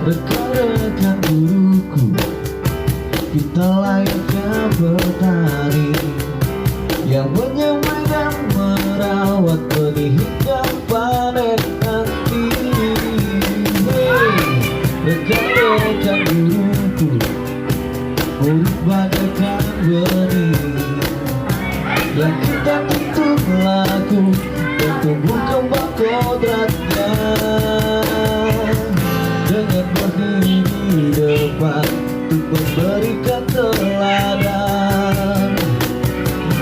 Rekan-rekan guruku, kita layaknya petani yang menyemai dan merawat benih hingga panen nanti. Hey, rekan-rekan guruku, urut bagaikan benih yang kita tuntut laku dan tumbuh kembang kodratnya. Dengan berdiri di depan untuk memberikan teladan,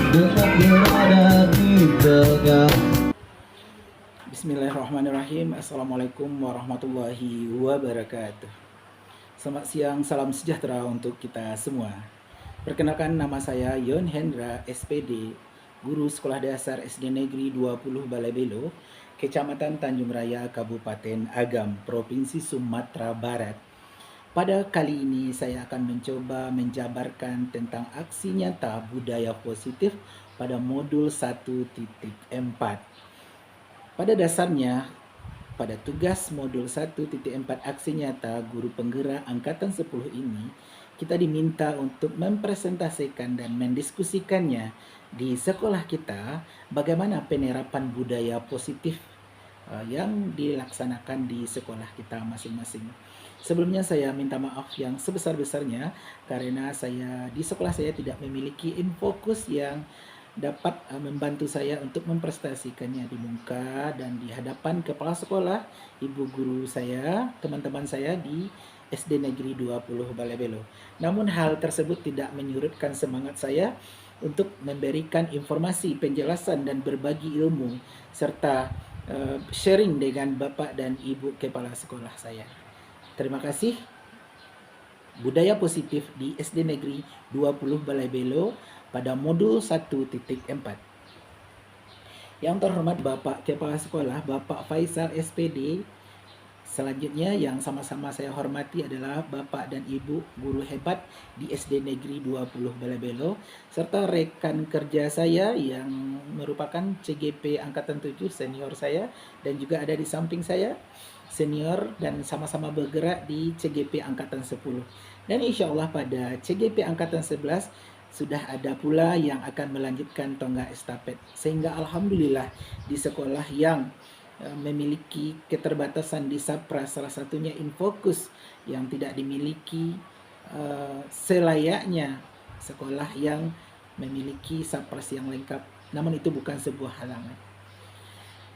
dengan berada di tengah. Bismillahirrahmanirrahim. Assalamualaikum warahmatullahi wabarakatuh. Selamat siang, salam sejahtera untuk kita semua. Perkenalkan, nama saya Yon Hendra, SPD, Guru Sekolah Dasar SD Negeri 20 Balai Belo, Kecamatan Tanjung Raya, Kabupaten Agam, Provinsi Sumatera Barat. Pada kali ini saya akan mencoba menjabarkan tentang aksi nyata budaya positif pada modul 1.4. Pada dasarnya, pada tugas modul 1.4 aksi nyata guru penggerak angkatan 10 ini, kita diminta untuk mempresentasikan dan mendiskusikannya di sekolah kita bagaimana penerapan budaya positif yang dilaksanakan di sekolah kita masing-masing. Sebelumnya saya minta maaf yang sebesar-besarnya karena di sekolah saya tidak memiliki infokus yang dapat membantu saya untuk mempresentasikannya di muka dan di hadapan kepala sekolah, ibu guru saya, teman-teman saya di SD Negeri 20 Balai Belo. Namun hal tersebut tidak menyurutkan semangat saya untuk memberikan informasi, penjelasan dan berbagi ilmu serta sharing dengan Bapak dan Ibu kepala sekolah saya. Terima kasih. Budaya positif di SD Negeri 20 Balai Belo pada modul 1.4. Yang terhormat Bapak Kepala Sekolah, Bapak Faisal SPD. Selanjutnya yang sama-sama saya hormati adalah Bapak dan Ibu guru hebat di SD Negeri 20 Balai Belo, serta rekan kerja saya yang merupakan CGP Angkatan 7 senior saya, dan juga ada di samping saya senior dan sama-sama bergerak di CGP Angkatan 10. Dan insya Allah pada CGP Angkatan 11 sudah ada pula yang akan melanjutkan tonggak estafet. Sehingga alhamdulillah di sekolah yang memiliki keterbatasan di Sapra, salah satunya Infokus yang tidak dimiliki selayaknya sekolah yang memiliki Sapras yang lengkap. Namun itu bukan sebuah halangan.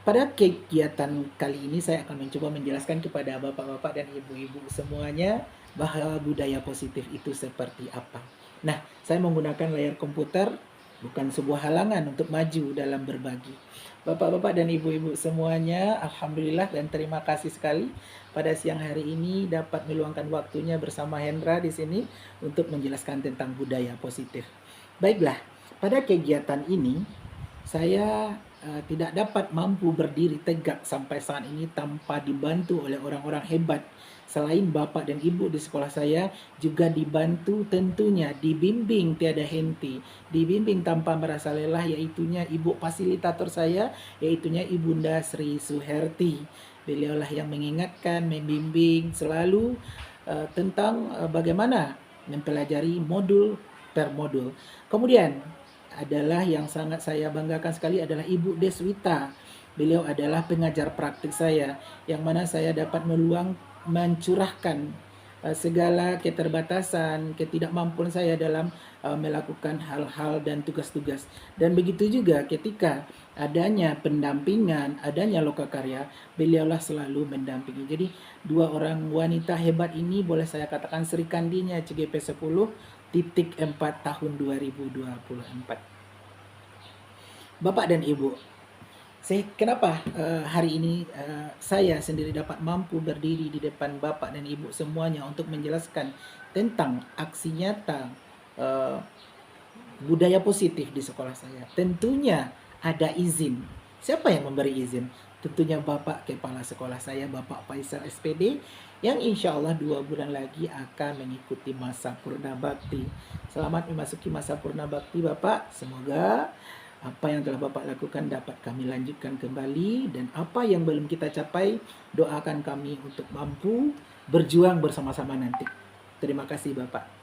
Pada kegiatan kali ini saya akan mencoba menjelaskan kepada bapak-bapak dan ibu-ibu semuanya bahwa budaya positif itu seperti apa. Nah, saya menggunakan layar komputer bukan sebuah halangan untuk maju dalam berbagi. Bapak-bapak dan ibu-ibu semuanya, alhamdulillah dan terima kasih sekali pada siang hari ini dapat meluangkan waktunya bersama Hendra di sini untuk menjelaskan tentang budaya positif. Baiklah, pada kegiatan ini saya tidak dapat mampu berdiri tegak sampai saat ini tanpa dibantu oleh orang-orang hebat. Selain bapak dan ibu di sekolah saya, juga dibantu tentunya, dibimbing tiada henti, dibimbing tanpa merasa lelah, yaitunya ibu fasilitator saya, yaitunya Ibunda Sri Suherti. Beliaulah yang mengingatkan, membimbing selalu tentang bagaimana mempelajari modul per modul. Kemudian adalah yang sangat saya banggakan sekali adalah Ibu Deswita. Beliau adalah pengajar praktik saya, yang mana saya dapat mencurahkan segala keterbatasan, ketidakmampuan saya dalam melakukan hal-hal dan tugas-tugas. Dan begitu juga ketika adanya pendampingan, adanya lokakarya, beliaulah selalu mendampingi. Jadi dua orang wanita hebat ini boleh saya katakan Sri Kandinya CGP 10.4 tahun 2024. Bapak dan Ibu, kenapa hari ini saya sendiri dapat mampu berdiri di depan Bapak dan Ibu semuanya untuk menjelaskan tentang aksi nyata budaya positif di sekolah saya. Tentunya ada izin. Siapa yang memberi izin? Tentunya Bapak Kepala Sekolah saya, Bapak Faisal SPD, yang insya Allah 2 bulan lagi akan mengikuti masa purna bakti. Selamat memasuki masa purna bakti Bapak. Semoga Apa yang telah Bapak lakukan dapat kami lanjutkan kembali, dan apa yang belum kita capai, doakan kami untuk mampu berjuang bersama-sama nanti. Terima kasih Bapak.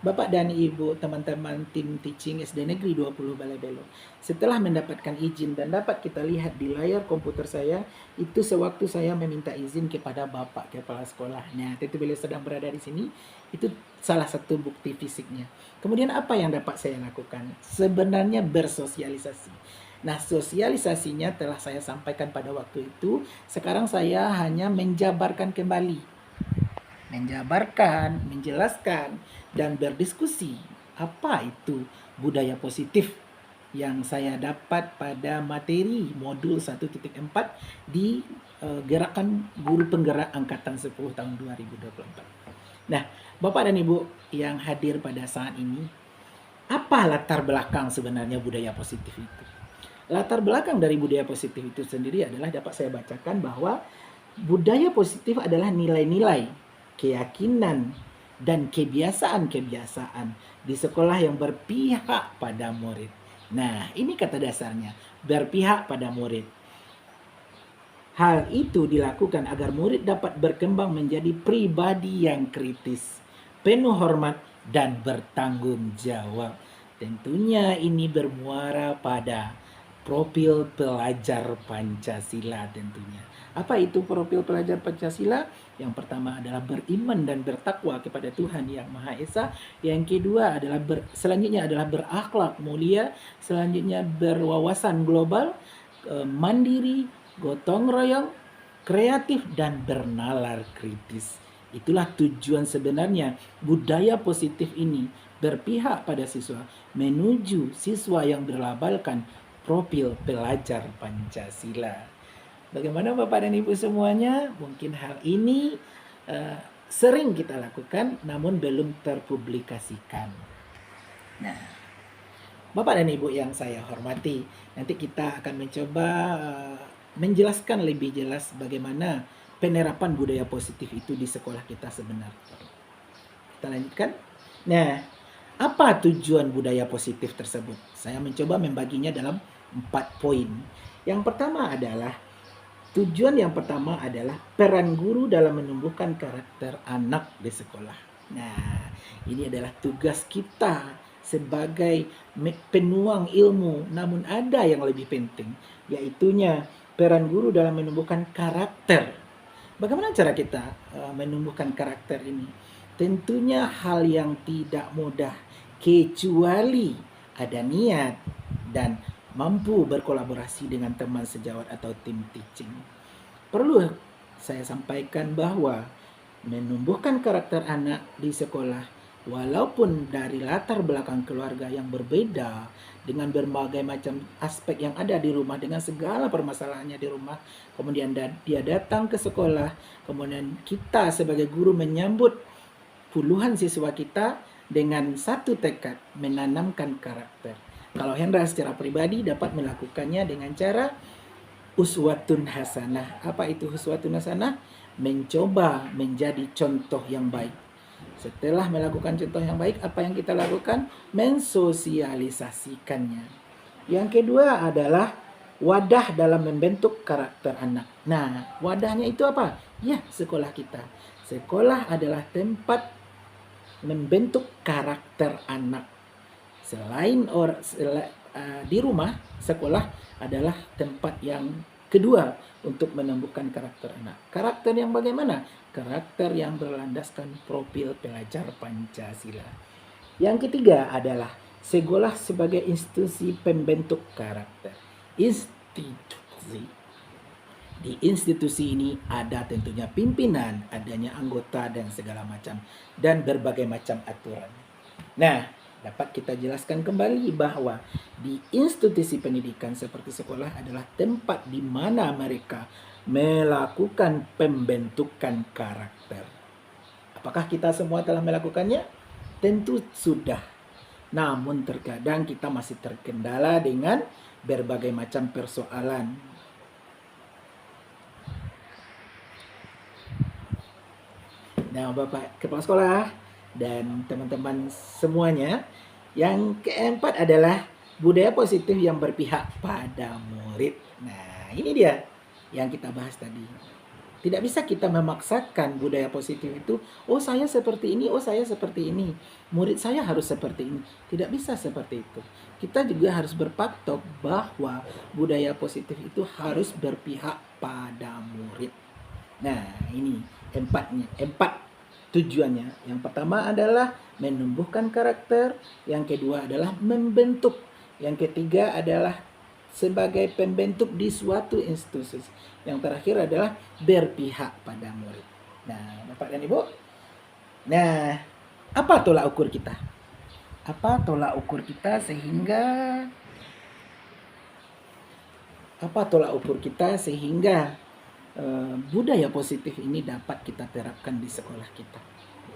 Bapak dan Ibu, teman-teman tim teaching SD Negeri 20 Balai Belo. Setelah mendapatkan izin dan dapat kita lihat di layar komputer saya, itu sewaktu saya meminta izin kepada Bapak Kepala Sekolah. Nah, tentu beliau sedang berada di sini. Itu salah satu bukti fisiknya. Kemudian apa yang dapat saya lakukan? Sebenarnya bersosialisasi. Nah, sosialisasinya telah saya sampaikan pada waktu itu. Sekarang saya hanya menjabarkan kembali, menjelaskan, dan berdiskusi apa itu budaya positif yang saya dapat pada materi modul 1.4 di Gerakan Guru Penggerak Angkatan 10 tahun 2024. Nah, Bapak dan Ibu yang hadir pada saat ini, apa latar belakang sebenarnya budaya positif itu? Latar belakang dari budaya positif itu sendiri adalah dapat saya bacakan bahwa budaya positif adalah nilai-nilai, keyakinan, dan kebiasaan-kebiasaan di sekolah yang berpihak pada murid. Nah, ini kata dasarnya, berpihak pada murid. Hal itu dilakukan agar murid dapat berkembang menjadi pribadi yang kritis, penuh hormat, dan bertanggung jawab. Tentunya ini bermuara pada profil pelajar Pancasila tentunya. Apa itu profil pelajar Pancasila? Yang pertama adalah beriman dan bertakwa kepada Tuhan Yang Maha Esa. Yang kedua adalah selanjutnya adalah berakhlak mulia. Selanjutnya berwawasan global, mandiri, gotong royong, kreatif, dan bernalar kritis. Itulah tujuan sebenarnya budaya positif ini, berpihak pada siswa, menuju siswa yang berlabalkan profil pelajar Pancasila. Bagaimana Bapak dan Ibu semuanya? Mungkin hal ini sering kita lakukan namun belum terpublikasikan. Nah, Bapak dan Ibu yang saya hormati, nanti kita akan mencoba menjelaskan lebih jelas bagaimana penerapan budaya positif itu di sekolah kita sebenarnya. Kita lanjutkan. Nah, apa tujuan budaya positif tersebut? Saya mencoba membaginya dalam 4 poin. Yang pertama adalah tujuan yang pertama adalah peran guru dalam menumbuhkan karakter anak di sekolah. Nah, ini adalah tugas kita sebagai penuang ilmu, namun ada yang lebih penting, yaitunya peran guru dalam menumbuhkan karakter. Bagaimana cara kita menumbuhkan karakter ini? Tentunya hal yang tidak mudah, kecuali ada niat dan mampu berkolaborasi dengan teman sejawat atau tim teaching. Perlu saya sampaikan bahwa menumbuhkan karakter anak di sekolah, walaupun dari latar belakang keluarga yang berbeda, dengan berbagai macam aspek yang ada di rumah, dengan segala permasalahannya di rumah, kemudian dia datang ke sekolah, kemudian kita sebagai guru menyambut puluhan siswa kita dengan satu tekad menanamkan karakter. Kalau Hendra secara pribadi dapat melakukannya dengan cara uswatun hasanah. Apa itu uswatun hasanah? Mencoba menjadi contoh yang baik. Setelah melakukan contoh yang baik, apa yang kita lakukan? Mensosialisasikannya. Yang kedua adalah wadah dalam membentuk karakter anak. Nah, wadahnya itu apa? Ya, sekolah kita. Sekolah adalah tempat membentuk karakter anak. Selain di rumah, sekolah adalah tempat yang kedua untuk menumbuhkan karakter anak. Karakter yang bagaimana? Karakter yang berlandaskan profil pelajar Pancasila. Yang ketiga adalah sekolah sebagai institusi pembentuk karakter. Institusi. Di institusi ini ada tentunya pimpinan, adanya anggota dan segala macam, dan berbagai macam aturan. Nah, dapat kita jelaskan kembali bahwa di institusi pendidikan seperti sekolah adalah tempat di mana mereka melakukan pembentukan karakter. Apakah kita semua telah melakukannya? Tentu sudah. Namun terkadang kita masih terkendala dengan berbagai macam persoalan. Nah, Bapak Kepala Sekolah dan teman-teman semuanya, yang keempat adalah budaya positif yang berpihak pada murid. Nah, ini dia yang kita bahas tadi. Tidak bisa kita memaksakan budaya positif itu, oh saya seperti ini, oh saya seperti ini. Murid saya harus seperti ini. Tidak bisa seperti itu. Kita juga harus berpatok bahwa budaya positif itu harus berpihak pada murid. Nah, ini empat tujuannya. Yang pertama adalah menumbuhkan karakter, yang kedua adalah membentuk, yang ketiga adalah sebagai pembentuk di suatu institusi. Yang terakhir adalah berpihak pada murid. Nah, Bapak dan Ibu. Nah, apa tolak ukur kita? Apa tolak ukur kita sehingga budaya positif ini dapat kita terapkan di sekolah kita.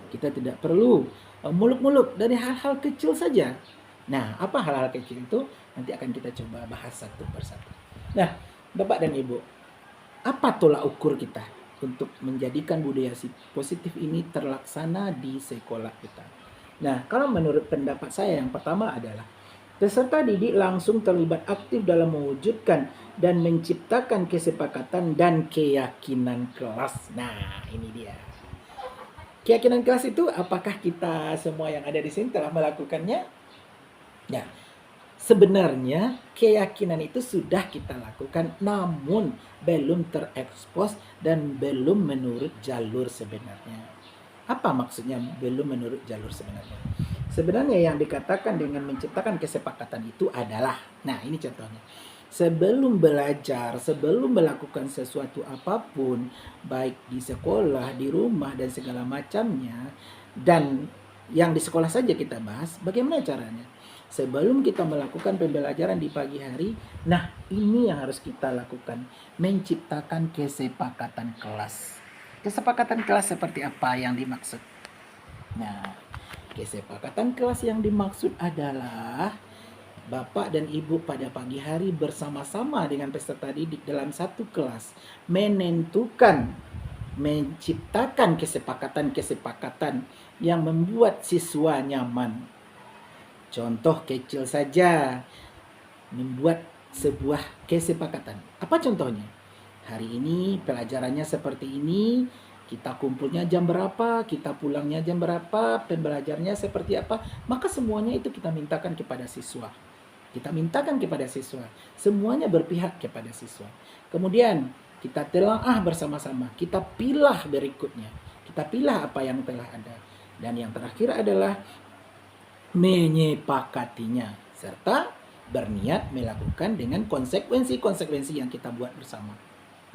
Kita tidak perlu muluk-muluk dari hal-hal kecil saja. Nah, apa hal-hal kecil itu? Nanti akan kita coba bahas satu persatu. Nah, Bapak dan Ibu, apa tolak ukur kita untuk menjadikan budaya positif ini terlaksana di sekolah kita? Nah, kalau menurut pendapat saya yang pertama adalah peserta didik langsung terlibat aktif dalam mewujudkan dan menciptakan kesepakatan dan keyakinan kelas. Nah, ini dia. Keyakinan kelas itu apakah kita semua yang ada di sini telah melakukannya? Ya, sebenarnya keyakinan itu sudah kita lakukan namun belum terekspos dan belum menurut jalur sebenarnya. Apa maksudnya belum menurut jalur sebenarnya? Sebenarnya yang dikatakan dengan menciptakan kesepakatan itu adalah, nah ini contohnya. Sebelum belajar, sebelum melakukan sesuatu apapun, baik di sekolah, di rumah, dan segala macamnya, dan yang di sekolah saja kita bahas, bagaimana caranya? Sebelum kita melakukan pembelajaran di pagi hari, nah ini yang harus kita lakukan, menciptakan kesepakatan kelas. Kesepakatan kelas seperti apa yang dimaksud? Nah, kesepakatan kelas yang dimaksud adalah Bapak dan Ibu pada pagi hari bersama-sama dengan peserta didik dalam satu kelas menentukan, menciptakan kesepakatan-kesepakatan yang membuat siswa nyaman. Contoh kecil saja, membuat sebuah kesepakatan. Apa contohnya? Hari ini pelajarannya seperti ini, kita kumpulnya jam berapa, kita pulangnya jam berapa, pembelajarannya seperti apa, maka semuanya itu kita mintakan kepada siswa. Kita mintakan kepada siswa, semuanya berpihak kepada siswa. Kemudian kita telaah bersama-sama, kita pilah berikutnya, kita pilah apa yang telah ada. Dan yang terakhir adalah menyepakatinya, serta berniat melakukan dengan konsekuensi-konsekuensi yang kita buat bersama.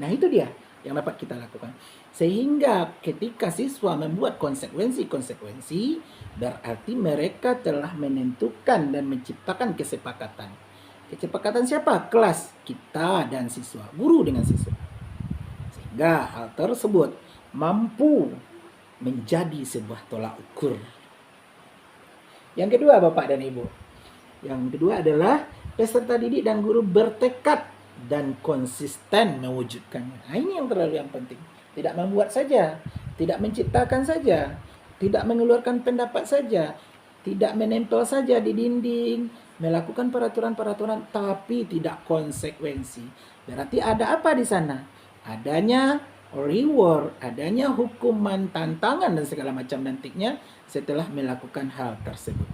Nah itu dia yang dapat kita lakukan. Sehingga ketika siswa membuat konsekuensi-konsekuensi, berarti mereka telah menentukan dan menciptakan kesepakatan. Kesepakatan siapa? Kelas, kita dan siswa, guru dengan siswa. Sehingga hal tersebut mampu menjadi sebuah tolak ukur. Yang kedua Bapak dan Ibu, yang kedua adalah peserta didik dan guru bertekad dan konsisten mewujudkannya. Nah, ini yang penting. Tidak membuat saja, tidak menciptakan saja, tidak mengeluarkan pendapat saja, tidak menempel saja di dinding, melakukan peraturan-peraturan tapi tidak konsekuensi. Berarti ada apa di sana? Adanya reward, adanya hukuman, tantangan dan segala macam nantinya setelah melakukan hal tersebut.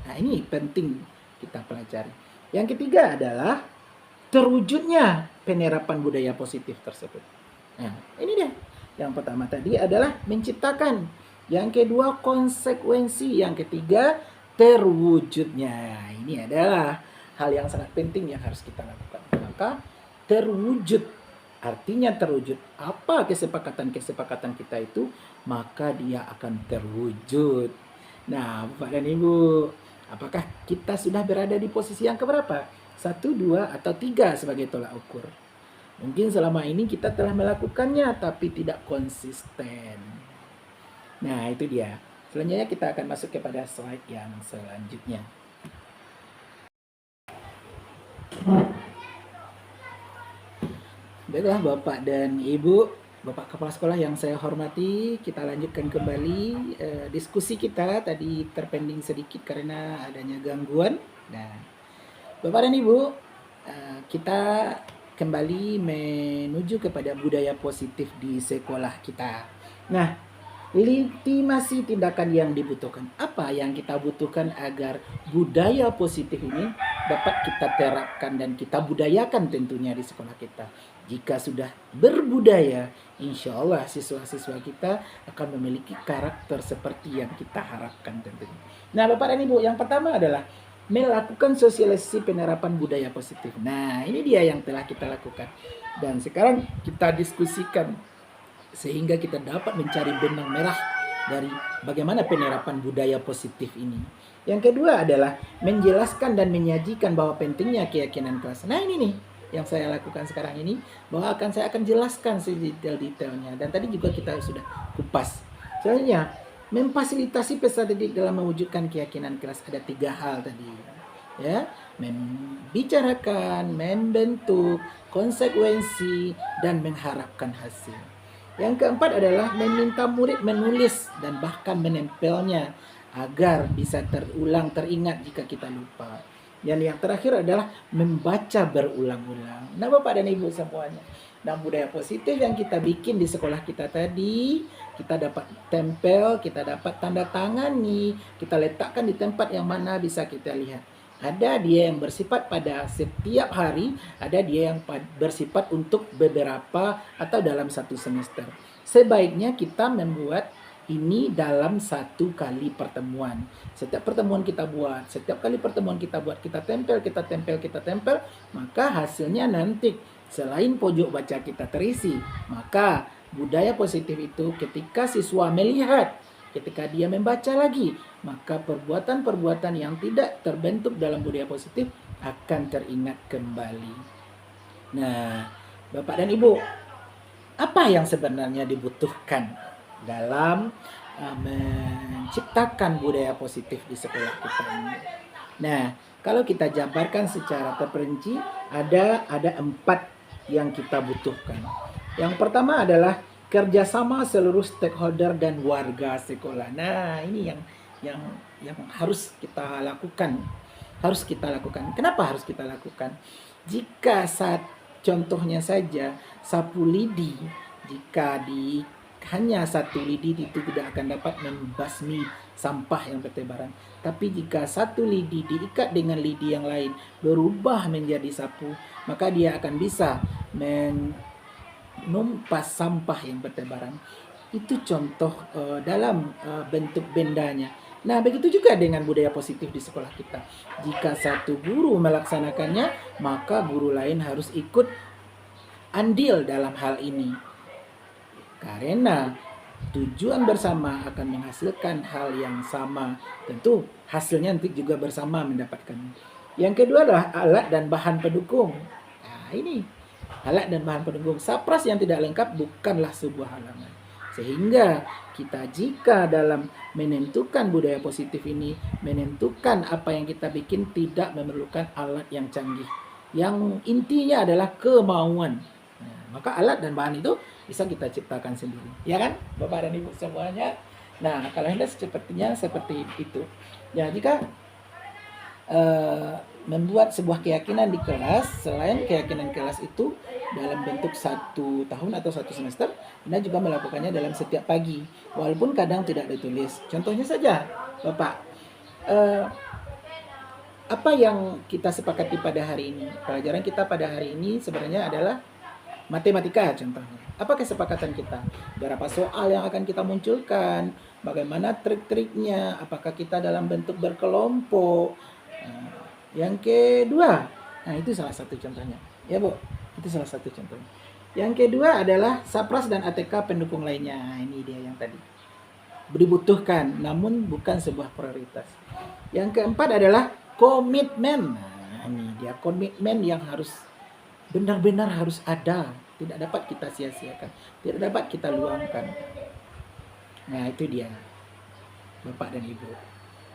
Nah, ini penting kita pelajari. Yang ketiga adalah terwujudnya penerapan budaya positif tersebut. Nah, ini dia. Yang pertama tadi adalah menciptakan. Yang kedua konsekuensi. Yang ketiga terwujudnya. Ini adalah hal yang sangat penting yang harus kita lakukan. Maka terwujud. Artinya terwujud. Apa kesepakatan-kesepakatan kita itu? Maka dia akan terwujud. Nah, Bapak dan Ibu, apakah kita sudah berada di posisi yang keberapa? 1, 2, atau 3 sebagai tolak ukur. Mungkin selama ini kita telah melakukannya tapi tidak konsisten. Nah, itu dia. Selanjutnya kita akan masuk kepada slide yang selanjutnya. Baiklah Bapak dan Ibu, Bapak Kepala Sekolah yang saya hormati, kita lanjutkan kembali diskusi kita. Tadi terpending sedikit karena adanya gangguan. Nah, Bapak dan Ibu, kita kembali menuju kepada budaya positif di sekolah kita. Nah, legitimasi tindakan yang dibutuhkan. Apa yang kita butuhkan agar budaya positif ini dapat kita terapkan dan kita budayakan tentunya di sekolah kita. Jika sudah berbudaya, insya Allah siswa-siswa kita akan memiliki karakter seperti yang kita harapkan tentunya. Nah, Bapak dan Ibu, yang pertama adalah melakukan sosialisasi penerapan budaya positif. Nah, ini dia yang telah kita lakukan. Dan sekarang kita diskusikan sehingga kita dapat mencari benang merah dari bagaimana penerapan budaya positif ini. Yang kedua adalah menjelaskan dan menyajikan bahwa pentingnya keyakinan kelas. Nah, ini nih yang saya lakukan sekarang ini, bahwa saya akan jelaskan sedetail-detailnya. Dan tadi juga kita sudah kupas. Soalnya memfasilitasi peserta didik dalam mewujudkan keyakinan kelas ada 3 hal tadi, ya: membicarakan, membentuk, konsekuensi, dan mengharapkan hasil. Yang keempat adalah meminta murid menulis dan bahkan menempelnya agar bisa terulang, teringat jika kita lupa. Dan yang terakhir adalah membaca berulang-ulang. Nah, Bapak dan Ibu semuanya, dan budaya positif yang kita bikin di sekolah kita tadi, kita dapat tempel, kita dapat tanda tangani, kita letakkan di tempat yang mana bisa kita lihat. Ada dia yang bersifat pada setiap hari, ada dia yang bersifat untuk beberapa atau dalam satu semester. Sebaiknya kita membuat ini dalam satu kali pertemuan. Setiap pertemuan kita buat, setiap kali pertemuan kita buat, kita tempel, maka hasilnya nanti selain pojok baca kita terisi, maka budaya positif itu ketika siswa melihat, ketika dia membaca lagi, maka perbuatan-perbuatan yang tidak terbentuk dalam budaya positif akan teringat kembali. Nah, Bapak dan Ibu, apa yang sebenarnya dibutuhkan dalam menciptakan budaya positif di sekolah kita ini? Nah, kalau kita jabarkan secara terperinci, ada 4 yang kita butuhkan. Yang pertama adalah kerjasama seluruh stakeholder dan warga sekolah. Nah, ini yang harus kita lakukan. Kenapa harus kita lakukan? Jika contohnya saja sapu lidi, jika hanya satu lidi itu tidak akan dapat membasmi sampah yang bertebaran. Tapi jika satu lidi diikat dengan lidi yang lain, berubah menjadi sapu, maka dia akan bisa menumpas sampah yang bertebaran. Itu contoh dalam bentuk bendanya. Nah, begitu juga dengan budaya positif di sekolah kita. Jika satu guru melaksanakannya, maka guru lain harus ikut andil dalam hal ini. Karena tujuan bersama akan menghasilkan hal yang sama. Tentu hasilnya nanti juga bersama mendapatkan. Yang kedua adalah alat dan bahan pendukung. Nah, ini alat dan bahan pendukung. Sapras yang tidak lengkap bukanlah sebuah halangan. Sehingga kita jika dalam menentukan budaya positif ini, menentukan apa yang kita bikin, tidak memerlukan alat yang canggih. Yang intinya adalah kemauan. Nah, maka alat dan bahan itu bisa kita ciptakan sendiri. Ya kan, Bapak dan Ibu semuanya? Nah, kalau hendak sepertinya seperti itu. Ya, jika membuat sebuah keyakinan di kelas, selain keyakinan kelas itu dalam bentuk 1 tahun atau 1 semester, Anda juga melakukannya dalam setiap pagi, walaupun kadang tidak ditulis. Contohnya saja, Bapak, apa yang kita sepakati pada hari ini? Pelajaran kita pada hari ini sebenarnya adalah matematika contohnya. Apa kesepakatan kita? Berapa soal yang akan kita munculkan? Bagaimana trik-triknya? Apakah kita dalam bentuk berkelompok? Yang kedua, nah itu salah satu contohnya. Ya Bu, itu salah satu contohnya. Yang kedua adalah Sapras dan ATK pendukung lainnya. Nah, ini dia yang tadi. Dibutuhkan, namun bukan sebuah prioritas. Yang keempat adalah komitmen. Nah, ini dia komitmen yang harus benar-benar harus ada. Tidak dapat kita sia-siakan. Tidak dapat kita luangkan. Nah, itu dia. Bapak dan Ibu.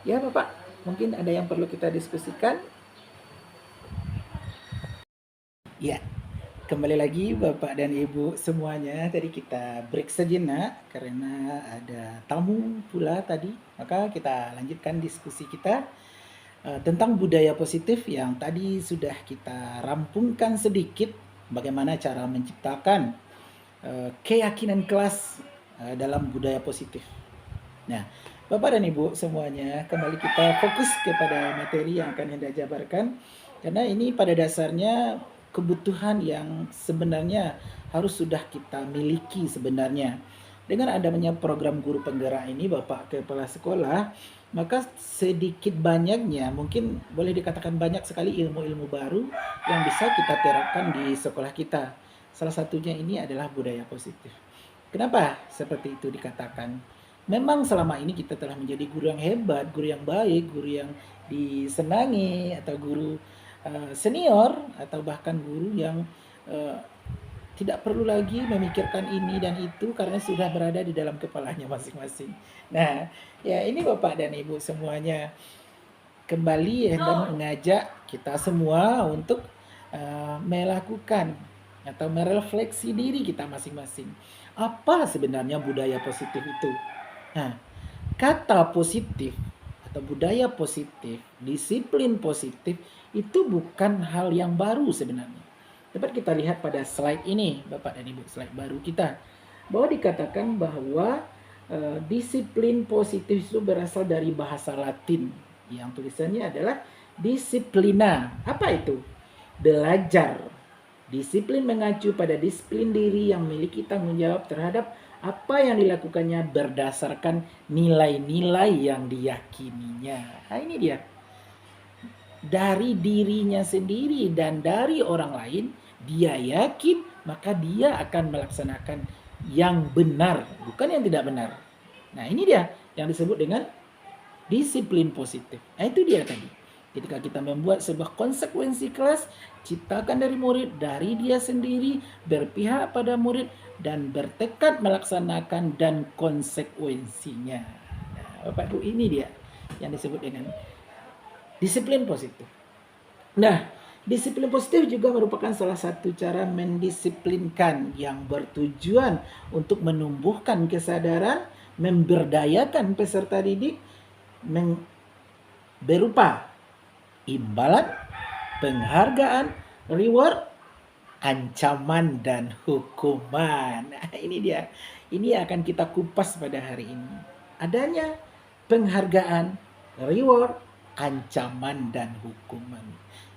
Ya Bapak, mungkin ada yang perlu kita diskusikan. Ya, kembali lagi Bapak dan Ibu semuanya. Tadi kita break sejenak karena ada tamu pula tadi. Maka kita lanjutkan diskusi kita. tentang budaya positif yang tadi sudah kita rampungkan sedikit bagaimana cara menciptakan keyakinan kelas dalam budaya positif. Nah, Bapak dan Ibu semuanya, kembali kita fokus kepada materi yang akan Hendra jabarkan, karena ini pada dasarnya kebutuhan yang sebenarnya harus sudah kita miliki sebenarnya. Dengan adanya program guru penggerak ini, Bapak Kepala Sekolah, maka sedikit banyaknya, mungkin boleh dikatakan banyak sekali ilmu-ilmu baru yang bisa kita terapkan di sekolah kita. Salah satunya ini adalah budaya positif. Kenapa seperti itu dikatakan? Memang selama ini kita telah menjadi guru yang hebat, guru yang baik, guru yang disenangi, atau guru senior, atau bahkan guru yang tidak perlu lagi memikirkan ini dan itu karena sudah berada di dalam kepalanya masing-masing. Nah, ya ini Bapak dan Ibu semuanya, kembali Hendra mengajak kita semua untuk melakukan atau merefleksi diri kita masing-masing. Apa sebenarnya budaya positif itu? Nah, kata positif atau budaya positif, disiplin positif itu bukan hal yang baru sebenarnya. Dapat kita lihat pada slide ini, Bapak dan Ibu, slide baru kita, bahwa dikatakan bahwa disiplin positif itu berasal dari bahasa Latin yang tulisannya adalah disiplina. Apa itu? Belajar. Disiplin mengacu pada disiplin diri yang memiliki tanggung jawab terhadap apa yang dilakukannya berdasarkan nilai-nilai yang diyakininya. Nah, ini dia. Dari dirinya sendiri dan dari orang lain, dia yakin, maka dia akan melaksanakan yang benar, bukan yang tidak benar. Nah, ini dia yang disebut dengan disiplin positif. Nah, itu dia tadi. Ketika kita membuat sebuah konsekuensi kelas, ciptakan dari murid, dari dia sendiri, berpihak pada murid, dan bertekad melaksanakan dan konsekuensinya. Nah, Bapak Ibu, ini dia yang disebut dengan disiplin positif. Nah, disiplin positif juga merupakan salah satu cara mendisiplinkan yang bertujuan untuk menumbuhkan kesadaran, memberdayakan peserta didik, berupa imbalan, penghargaan, reward, ancaman, dan hukuman. Nah, ini dia. Ini akan kita kupas pada hari ini. Adanya penghargaan, reward, ancaman, dan hukuman.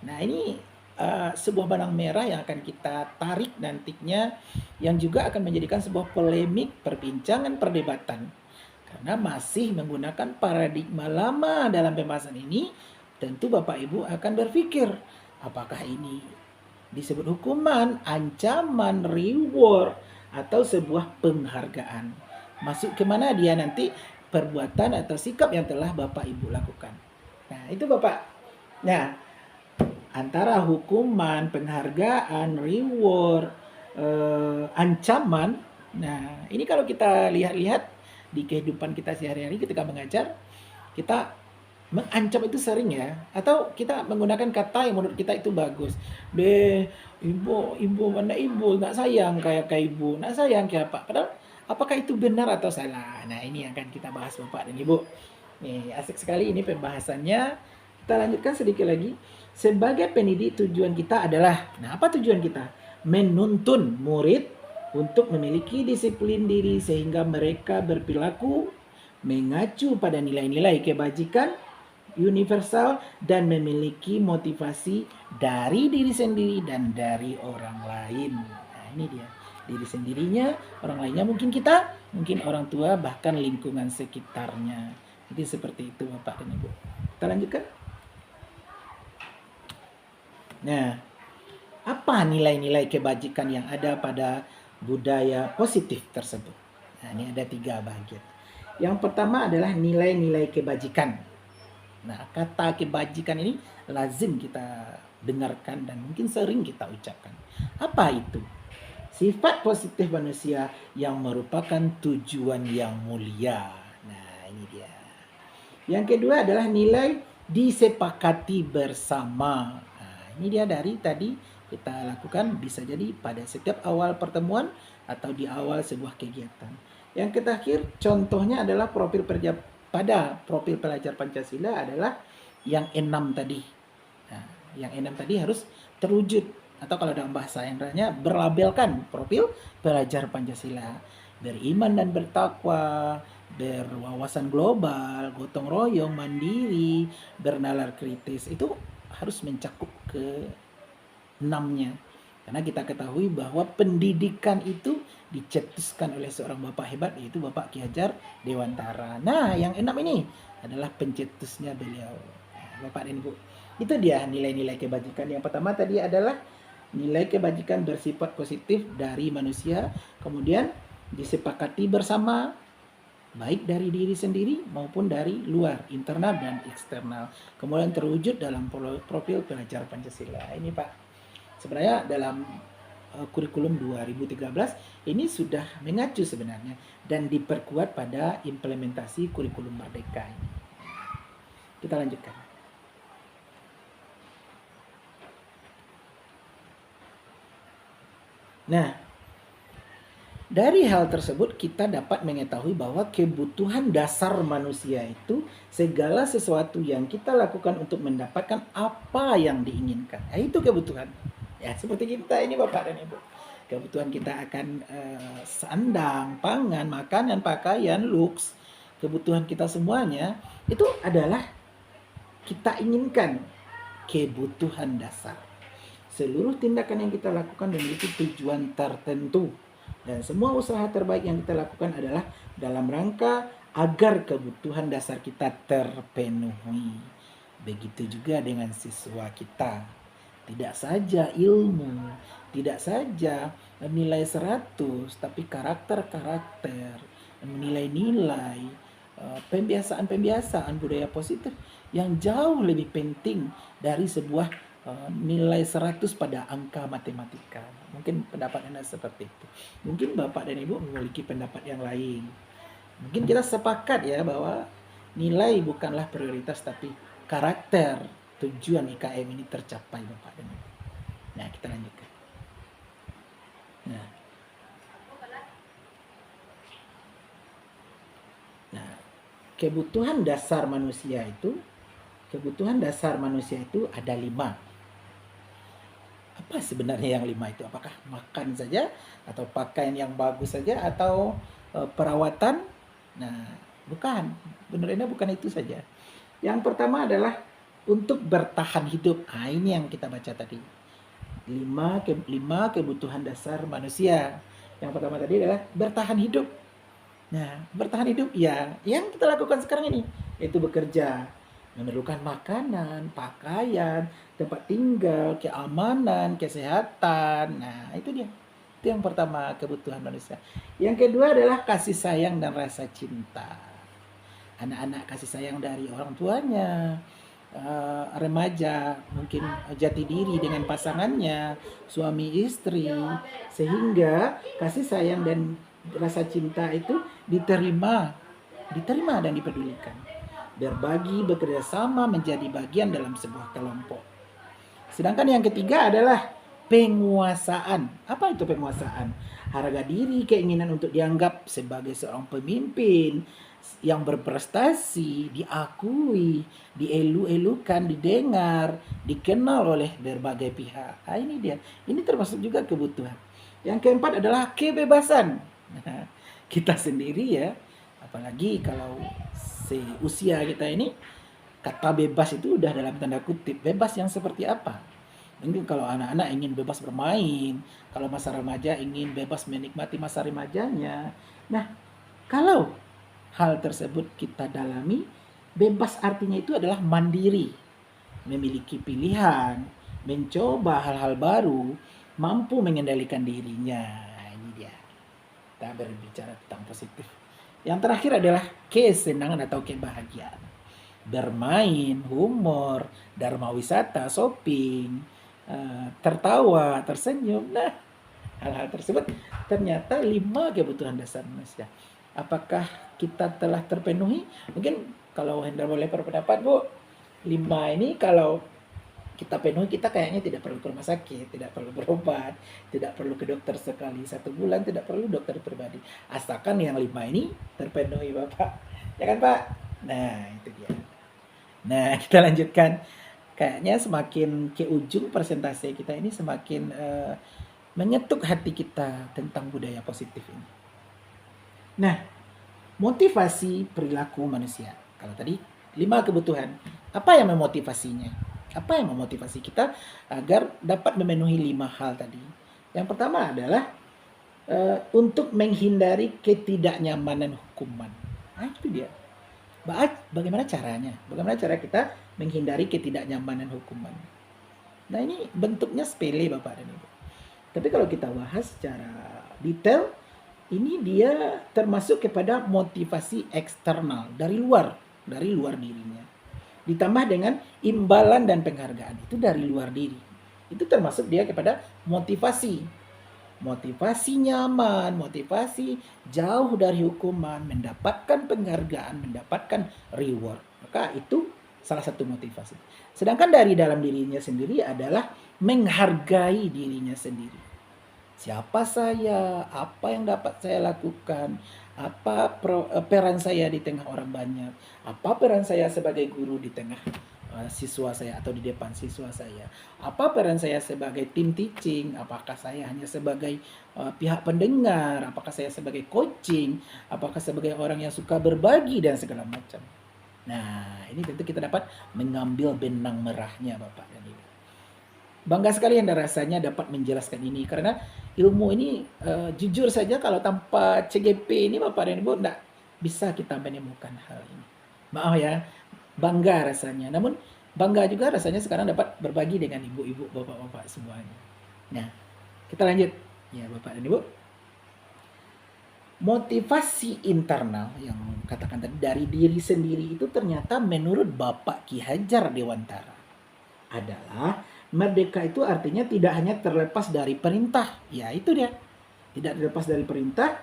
Nah, ini sebuah benang merah yang akan kita tarik nantinya, yang juga akan menjadikan sebuah polemik, perbincangan, perdebatan. Karena masih menggunakan paradigma lama dalam pembahasan ini, tentu Bapak Ibu akan berpikir, apakah ini disebut hukuman, ancaman, reward, atau sebuah penghargaan? Masuk kemana dia nanti perbuatan atau sikap yang telah Bapak Ibu lakukan? Nah, itu Bapak. Nah, antara hukuman, penghargaan, reward, ancaman. Nah, ini kalau kita lihat-lihat di kehidupan kita sehari-hari ketika mengajar, kita mengancam itu sering ya, atau kita menggunakan kata yang menurut kita itu bagus. Ibu mana ibu, nggak sayang kayak ibu, nggak sayang kayak apa. Padahal apakah itu benar atau salah? Nah, ini yang akan kita bahas Bapak dan Ibu. Nih, asik sekali ini pembahasannya. Kita lanjutkan sedikit lagi. Sebagai pendidik, tujuan kita adalah, nah apa tujuan kita? Menuntun murid untuk memiliki disiplin diri sehingga mereka berperilaku mengacu pada nilai-nilai kebajikan universal dan memiliki motivasi dari diri sendiri dan dari orang lain. Nah, ini dia. Diri sendirinya, orang lainnya mungkin kita, mungkin orang tua, bahkan lingkungan sekitarnya. Jadi seperti itu Bapak dan Ibu. Kita lanjutkan. Nah, apa nilai-nilai kebajikan yang ada pada budaya positif tersebut? Nah, ini ada 3 bagian. Yang pertama adalah nilai-nilai kebajikan. Nah, kata kebajikan ini lazim kita dengarkan dan mungkin sering kita ucapkan. Apa itu? Sifat positif manusia yang merupakan tujuan yang mulia. Nah, ini dia. Yang kedua adalah nilai disepakati bersama. Nah, ini dia dari tadi kita lakukan, bisa jadi pada setiap awal pertemuan atau di awal sebuah kegiatan. Yang terakhir contohnya adalah pada profil pelajar Pancasila adalah yang enam tadi. Nah, yang enam tadi harus terwujud, atau kalau dalam bahasa Hendranya berlabelkan profil pelajar Pancasila, beriman dan bertakwa, berwawasan global, gotong royong, mandiri, bernalar kritis. Itu harus mencakup ke enamnya. Karena kita ketahui bahwa pendidikan itu dicetuskan oleh seorang bapak hebat, yaitu Bapak Ki Hajar Dewantara. Nah, yang enam ini adalah pencetusnya beliau. Nah, Bapak dan Ibu, itu dia nilai-nilai kebajikan. Yang pertama tadi adalah nilai kebajikan bersifat positif dari manusia, kemudian disepakati bersama, baik dari diri sendiri maupun dari luar, internal dan eksternal. Kemudian terwujud dalam profil pelajar Pancasila. Ini Pak, sebenarnya dalam kurikulum 2013 ini sudah mengacu sebenarnya dan diperkuat pada implementasi kurikulum Merdeka ini. Kita lanjutkan. Nah, dari hal tersebut kita dapat mengetahui bahwa kebutuhan dasar manusia itu segala sesuatu yang kita lakukan untuk mendapatkan apa yang diinginkan. Nah, itu kebutuhan. Ya, seperti kita ini Bapak dan Ibu. Kebutuhan kita akan sandang, pangan, makanan, pakaian, looks. Kebutuhan kita semuanya itu adalah kita inginkan kebutuhan dasar. Seluruh tindakan yang kita lakukan memiliki tujuan tertentu. Dan semua usaha terbaik yang kita lakukan adalah dalam rangka agar kebutuhan dasar kita terpenuhi. Begitu juga dengan siswa kita. Tidak saja ilmu, tidak saja nilai 100, tapi karakter-karakter, nilai-nilai, pembiasaan-pembiasaan budaya positif yang jauh lebih penting dari sebuah nilai 100 pada angka matematika. Mungkin pendapat Anda seperti itu. Mungkin Bapak dan Ibu memiliki pendapat yang lain. Mungkin kita sepakat ya bahwa nilai bukanlah prioritas, tapi karakter tujuan IKM ini tercapai Bapak dan Ibu. Nah, kita lanjutkan. Nah, kebutuhan dasar manusia itu ada 5. Apa sebenarnya yang 5 itu? Apakah makan saja, atau pakaian yang bagus saja, atau perawatan? Nah, bukan. Benernya bukan itu saja. Yang pertama adalah untuk bertahan hidup. Nah, ini yang kita baca tadi. 5 kebutuhan dasar manusia. Yang pertama tadi adalah bertahan hidup. Nah, bertahan hidup ya yang kita lakukan sekarang ini, yaitu bekerja, memerlukan makanan, pakaian, tempat tinggal, keamanan, kesehatan. Nah, itu dia. Itu yang pertama, kebutuhan manusia. Yang kedua adalah kasih sayang dan rasa cinta. Anak-anak kasih sayang dari orang tuanya, remaja mungkin jati diri dengan pasangannya, suami istri, sehingga kasih sayang dan rasa cinta itu diterima dan dipedulikan. Berbagi, bekerja sama, menjadi bagian dalam sebuah kelompok. Sedangkan yang ketiga adalah penguasaan. Apa itu penguasaan? Harga diri, keinginan untuk dianggap sebagai seorang pemimpin yang berprestasi, diakui, dielu-elukan, didengar, dikenal oleh berbagai pihak. Nah, ini dia. Ini termasuk juga kebutuhan. Yang keempat adalah kebebasan. Kita sendiri ya, apalagi kalau usia kita ini, kata bebas itu udah dalam tanda kutip. Bebas yang seperti apa? Mungkin kalau anak-anak ingin bebas bermain, kalau masa remaja ingin bebas menikmati masa remajanya. Nah, kalau hal tersebut kita dalami, bebas artinya itu adalah mandiri, memiliki pilihan, mencoba hal-hal baru, mampu mengendalikan dirinya. Nah, ini dia. Kita berbicara tentang positif. Yang terakhir adalah kesenangan atau kebahagiaan. Bermain, humor, dharma wisata, shopping, tertawa, tersenyum. Nah, hal-hal tersebut ternyata 5 kebutuhan dasar manusia. Apakah kita telah terpenuhi? Mungkin kalau Hendra boleh berpendapat, Bu, 5 ini kalau kita penuhi, kita kayaknya tidak perlu ke rumah sakit, tidak perlu berobat, tidak perlu ke dokter sekali 1 bulan, tidak perlu dokter pribadi. Asalkan yang 5 ini terpenuhi Bapak. Ya kan Pak? Nah, itu dia. Nah, kita lanjutkan. Kayaknya semakin ke ujung persentase kita ini semakin mengetuk hati kita tentang budaya positif ini. Nah, motivasi perilaku manusia. Kalau tadi 5 kebutuhan, apa yang memotivasinya? Apa yang memotivasi kita agar dapat memenuhi 5 hal tadi? Yang pertama adalah untuk menghindari ketidaknyamanan hukuman. Nah, itu dia. Bagaimana caranya? Bagaimana cara kita menghindari ketidaknyamanan hukuman? Nah, ini bentuknya sepele Bapak dan Ibu. Tapi kalau kita bahas secara detail, ini dia termasuk kepada motivasi eksternal dari luar dirinya. Ditambah dengan imbalan dan penghargaan itu dari luar diri. Itu termasuk dia kepada motivasi nyaman, motivasi jauh dari hukuman, mendapatkan penghargaan, mendapatkan reward. Maka itu salah satu motivasi. Sedangkan dari dalam dirinya sendiri adalah menghargai dirinya sendiri. Siapa saya, apa yang dapat saya lakukan, apa peran saya di tengah orang banyak, apa peran saya sebagai guru di tengah siswa saya atau di depan siswa saya, apa peran saya sebagai tim teaching, apakah saya hanya sebagai pihak pendengar, apakah saya sebagai coaching, apakah sebagai orang yang suka berbagi dan segala macam. Nah, ini tentu kita dapat mengambil benang merahnya Bapak dan Ibu. Bangga sekali Anda rasanya dapat menjelaskan ini karena ilmu ini jujur saja kalau tanpa CGP ini Bapak dan Ibu tidak bisa kita menemukan hal ini. Maaf ya, bangga rasanya. Namun bangga juga rasanya sekarang dapat berbagi dengan ibu-ibu, bapak-bapak semuanya. Nah, kita lanjut. Ya Bapak dan Ibu. Motivasi internal yang katakan tadi dari diri sendiri itu ternyata menurut Bapak Ki Hajar Dewantara adalah merdeka itu artinya tidak hanya terlepas dari perintah. Ya itu dia. Tidak terlepas dari perintah,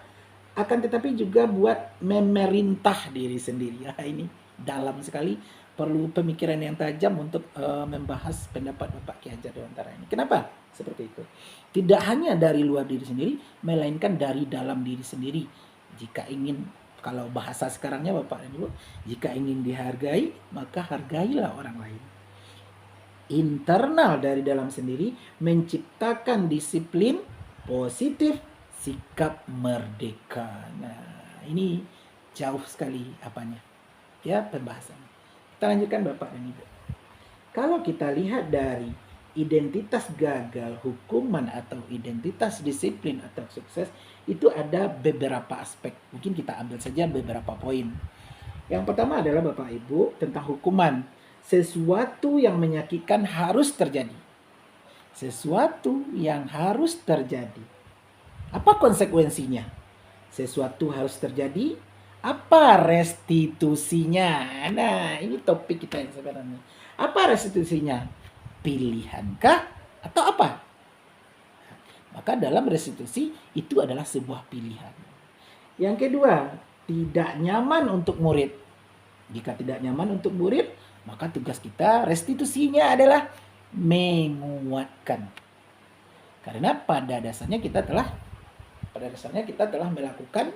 akan tetapi juga buat memerintah diri sendiri. Ya ini dalam sekali, perlu pemikiran yang tajam untuk membahas pendapat Bapak Ki Hajar Dewantara ini. Kenapa seperti itu? Tidak hanya dari luar diri sendiri, melainkan dari dalam diri sendiri. Jika ingin, kalau bahasa sekarangnya Bapak dan Ibu, jika ingin dihargai, maka hargailah orang lain. Internal dari dalam sendiri menciptakan disiplin positif, sikap merdeka. Nah, ini jauh sekali apanya? Ya, pembahasan. Kita lanjutkan Bapak dan Ibu. Kalau kita lihat dari identitas gagal, hukuman atau identitas disiplin atau sukses, itu ada beberapa aspek. Mungkin kita ambil saja beberapa poin. Yang pertama adalah Bapak Ibu tentang hukuman. Sesuatu yang menyakitkan harus terjadi. Sesuatu yang harus terjadi. Apa konsekuensinya? Sesuatu harus terjadi. Apa restitusinya? Nah, ini topik kita yang sebenarnya. Apa restitusinya? Pilihankah atau apa? Maka dalam restitusi itu adalah sebuah pilihan. Yang kedua, tidak nyaman untuk murid. Jika tidak nyaman untuk murid, maka tugas kita restitusinya adalah menguatkan. Karena pada dasarnya kita telah melakukan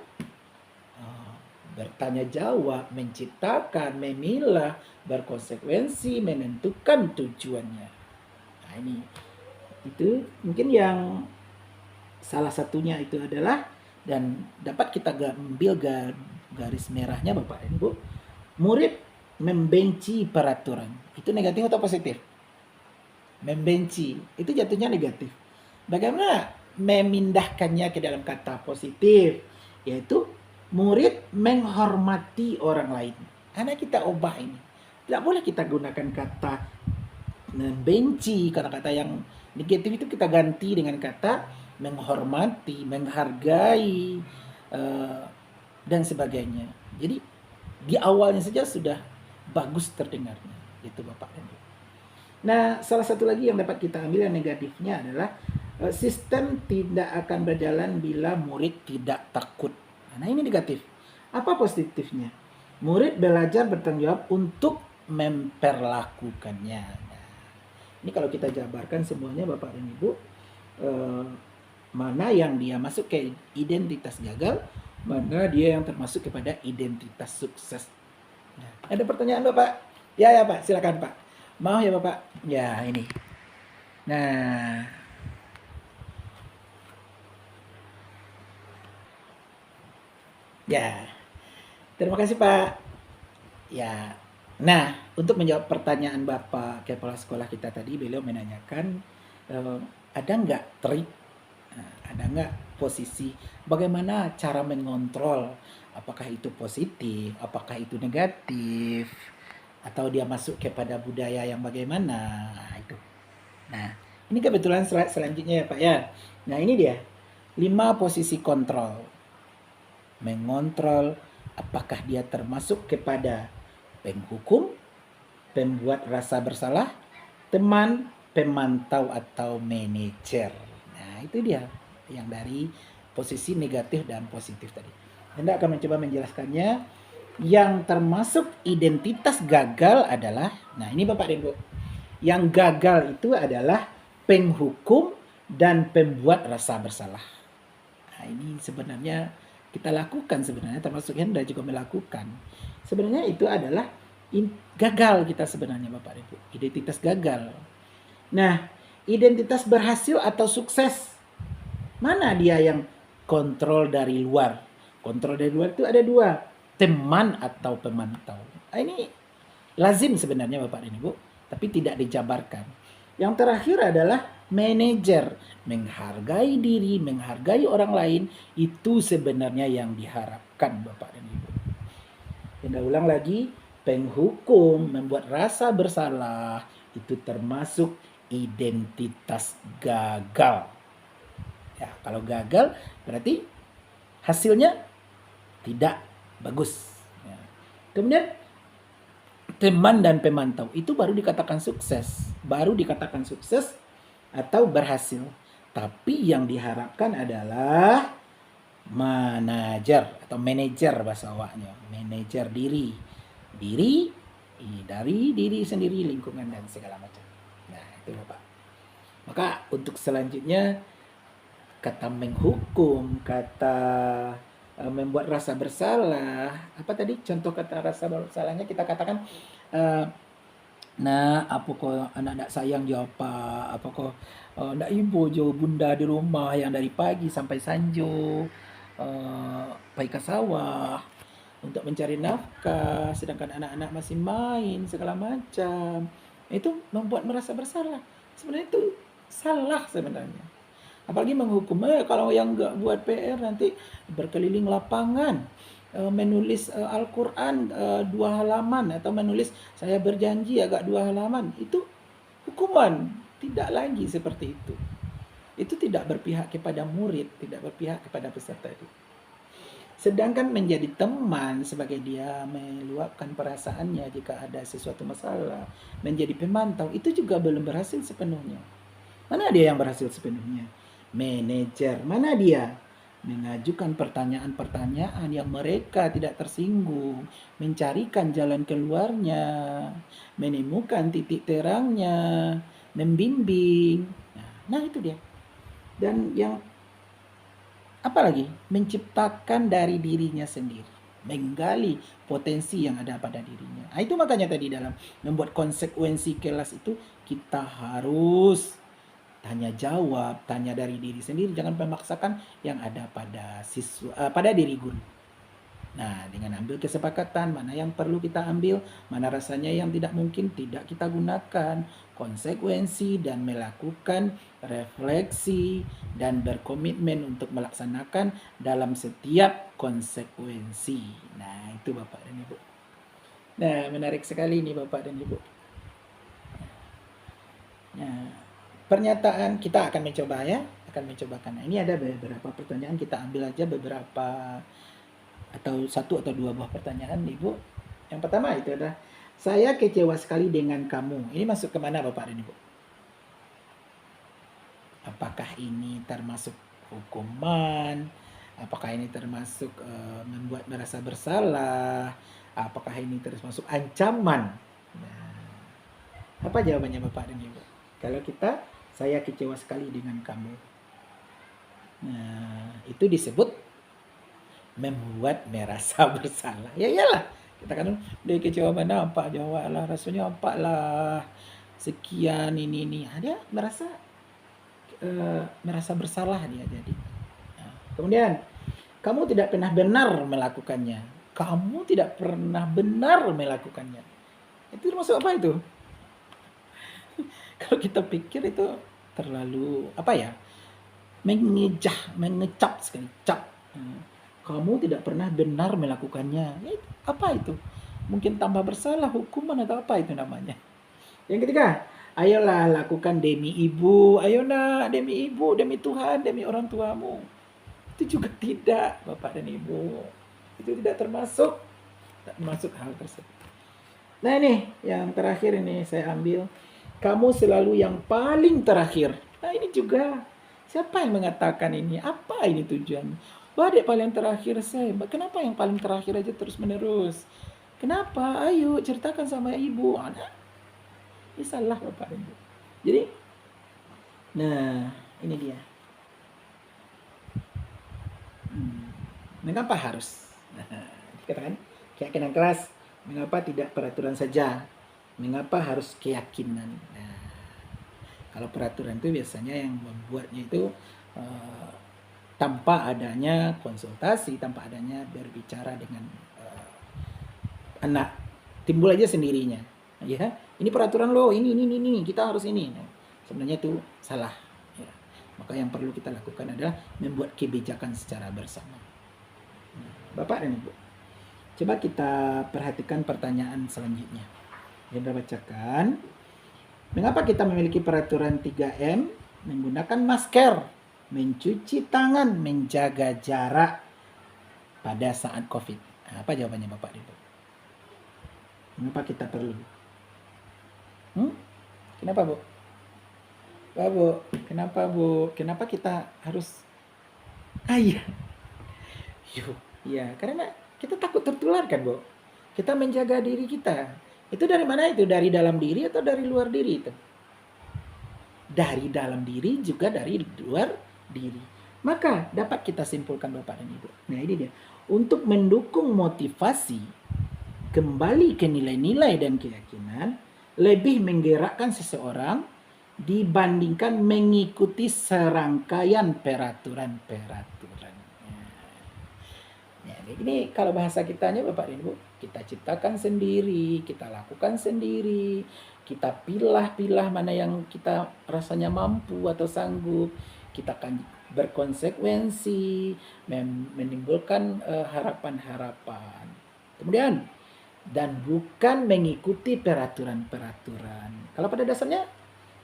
bertanya jawab, menciptakan, memilah, berkonsekuensi, menentukan tujuannya. Nah, ini itu mungkin yang salah satunya itu adalah, dan dapat kita ambil garis merahnya Bapak dan Ibu. Murid membenci peraturan. Itu negatif atau positif? Membenci. Itu jatuhnya negatif. Bagaimana memindahkannya ke dalam kata positif? Yaitu murid menghormati orang lain. Karena kita ubah ini. Tidak boleh kita gunakan kata membenci, kata-kata yang negatif itu kita ganti dengan kata menghormati, menghargai, dan sebagainya. Jadi di awalnya saja sudah bagus terdengarnya. Itu Bapak dan Ibu. Nah, salah satu lagi yang dapat kita ambil yang negatifnya adalah sistem tidak akan berjalan bila murid tidak takut. Nah, ini negatif. Apa positifnya? Murid belajar bertanggung jawab untuk memperlakukannya. Nah, ini kalau kita jabarkan semuanya Bapak dan Ibu, mana yang dia masuk ke identitas gagal, mana dia yang termasuk kepada identitas sukses. Nah, ada pertanyaan Bapak? Ya ya Pak, silakan Pak. Mau ya Bapak? Ya ini. Nah, ya. Terima kasih Pak. Ya. Nah, untuk menjawab pertanyaan Bapak kepala sekolah kita tadi, beliau menanyakan ada nggak trik, ada nggak posisi, bagaimana cara mengontrol, apakah itu positif, apakah itu negatif, atau dia masuk kepada budaya yang bagaimana, nah, itu. Nah, ini kebetulan slide selanjutnya ya Pak ya. Nah ini dia, 5 posisi kontrol. Mengontrol apakah dia termasuk kepada penghukum, pembuat rasa bersalah, teman, pemantau atau manajer. Nah itu dia yang dari posisi negatif dan positif tadi. Anda akan mencoba menjelaskannya. Yang termasuk identitas gagal adalah, nah ini Bapak dan Ibu, yang gagal itu adalah penghukum dan pembuat rasa bersalah. Nah, ini sebenarnya kita lakukan sebenarnya, termasuk Hendra juga melakukan. Sebenarnya itu adalah gagal kita sebenarnya Bapak Ibu. Identitas gagal. Nah, identitas berhasil atau sukses. Mana dia yang kontrol dari luar? Kontrol dari luar itu ada 2. Teman atau pemantau. Nah, ini lazim sebenarnya Bapak dan Ibu, tapi tidak dijabarkan. Yang terakhir adalah manajer, menghargai diri, menghargai orang lain, itu sebenarnya yang diharapkan Bapak dan Ibu. Kita ulang lagi, penghukum, membuat rasa bersalah, itu termasuk identitas gagal. Ya, kalau gagal berarti hasilnya tidak bagus. Ya. Kemudian teman dan pemantau itu baru dikatakan sukses, atau berhasil. Tapi yang diharapkan adalah manajer atau manajer bahasa awaknya, manajer diri dari diri sendiri, lingkungan dan segala macam. Nah itu Bapak. Maka untuk selanjutnya kata menghukum, kata membuat rasa bersalah, apa tadi contoh kata rasa bersalahnya, kita katakan nah apa kok anak-anak sayang jo apa kok ndak ibu jo bunda di rumah yang dari pagi sampai sanjo pergi ke sawah untuk mencari nafkah, sedangkan anak-anak masih main segala macam, itu membuat merasa bersalah. Sebenarnya itu salah sebenarnya. Apalagi menghukum, kalau yang nggak buat PR nanti berkeliling lapangan, menulis Al-Quran 2 halaman, atau menulis saya berjanji agak 2 halaman, itu hukuman. Tidak lagi seperti itu. Itu tidak berpihak kepada murid, tidak berpihak kepada peserta itu. Sedangkan menjadi teman sebagai dia meluapkan perasaannya jika ada sesuatu masalah, menjadi pemantau, itu juga belum berhasil sepenuhnya. Mana dia yang berhasil sepenuhnya? Manajer, mana dia? Mengajukan pertanyaan-pertanyaan yang mereka tidak tersinggung, mencarikan jalan keluarnya, menemukan titik terangnya, membimbing. Nah itu dia. Dan yang apa lagi? Menciptakan dari dirinya sendiri, menggali potensi yang ada pada dirinya. Nah, itu makanya tadi dalam membuat konsekuensi kelas itu kita harus tanya jawab, tanya dari diri sendiri, jangan memaksakan yang ada pada siswa, pada diri guru. Nah, dengan ambil kesepakatan mana yang perlu kita ambil, mana rasanya yang tidak mungkin tidak kita gunakan, konsekuensi dan melakukan refleksi dan berkomitmen untuk melaksanakan dalam setiap konsekuensi. Nah, itu Bapak dan Ibu. Nah, menarik sekali ini Bapak dan Ibu. Nah, pernyataan kita akan mencoba ya, Nah, ini ada beberapa pertanyaan, kita ambil aja beberapa atau 1 atau 2 buah pertanyaan Ibu. Yang pertama itu adalah, saya kecewa sekali dengan kamu. Ini masuk kemana Bapak dan Ibu? Apakah ini termasuk hukuman? Apakah ini termasuk membuat merasa bersalah? Apakah ini termasuk ancaman? Nah, apa jawabannya Bapak dan Ibu? Kalau kita, saya kecewa sekali dengan kamu. Nah, itu disebut membuat merasa bersalah. Ya iyalah, Kita kan dari kecewa mana nampak jawab lah, rasanya nampak lah sekian ini. Dia merasa bersalah dia jadi. Nah, kemudian kamu tidak pernah benar melakukannya. Kamu tidak pernah benar melakukannya. Itu termasuk apa itu? Kalau kita pikir itu terlalu apa ya? Mengecap sekali, cap. Kamu tidak pernah benar melakukannya. Apa itu? Mungkin tambah bersalah, hukuman atau apa itu namanya. Yang ketiga, ayolah lakukan demi ibu, ayo nak demi ibu, demi Tuhan, demi orang tuamu. Itu juga tidak, Bapak dan Ibu. Itu tidak termasuk hal tersebut. Nah ini yang terakhir ini saya ambil. Kamu selalu yang paling terakhir. Nah ini juga, siapa yang mengatakan ini? Apa ini tujuannya? Wah, dek paling terakhir saya. Kenapa yang paling terakhir aja terus menerus? Kenapa? Ayo ceritakan sama ibu. Ini salah Bapak dan Ibu. Jadi, nah ini dia. Mengapa harus? Dikatakan keyakinan kelas. Mengapa tidak peraturan saja? Mengapa harus keyakinan? Nah, kalau peraturan itu biasanya yang membuatnya itu tanpa adanya konsultasi, tanpa adanya berbicara dengan anak, timbul aja sendirinya. Ya, ini peraturan lo, ini, kita harus ini. Nah, sebenarnya itu salah. Ya. Maka yang perlu kita lakukan adalah membuat kebijakan secara bersama. Nah, Bapak dan Ibu, coba kita perhatikan pertanyaan selanjutnya. Yang bacakan, mengapa kita memiliki peraturan 3M? Menggunakan masker, mencuci tangan, menjaga jarak pada saat COVID. Nah, apa jawabannya Bapak dan Ibu? Mengapa kita perlu? Kenapa Bu? Bu, kenapa Bu? Kenapa kita harus? Iya. Ya, karena kita takut tertular kan Bu. Kita menjaga diri kita. Itu dari mana itu? Dari dalam diri atau dari luar diri itu? Dari dalam diri juga dari luar diri. Maka dapat kita simpulkan Bapak dan Ibu. Nah ini dia. Untuk mendukung motivasi kembali ke nilai-nilai dan keyakinan, lebih menggerakkan seseorang dibandingkan mengikuti serangkaian peraturan-peraturan. Nah, ini kalau bahasa kitanya Bapak dan Ibu, kita ciptakan sendiri, kita lakukan sendiri, kita pilah-pilah mana yang kita rasanya mampu atau sanggup, kita akan berkonsekuensi, menimbulkan harapan-harapan. Kemudian, dan bukan mengikuti peraturan-peraturan. Kalau pada dasarnya,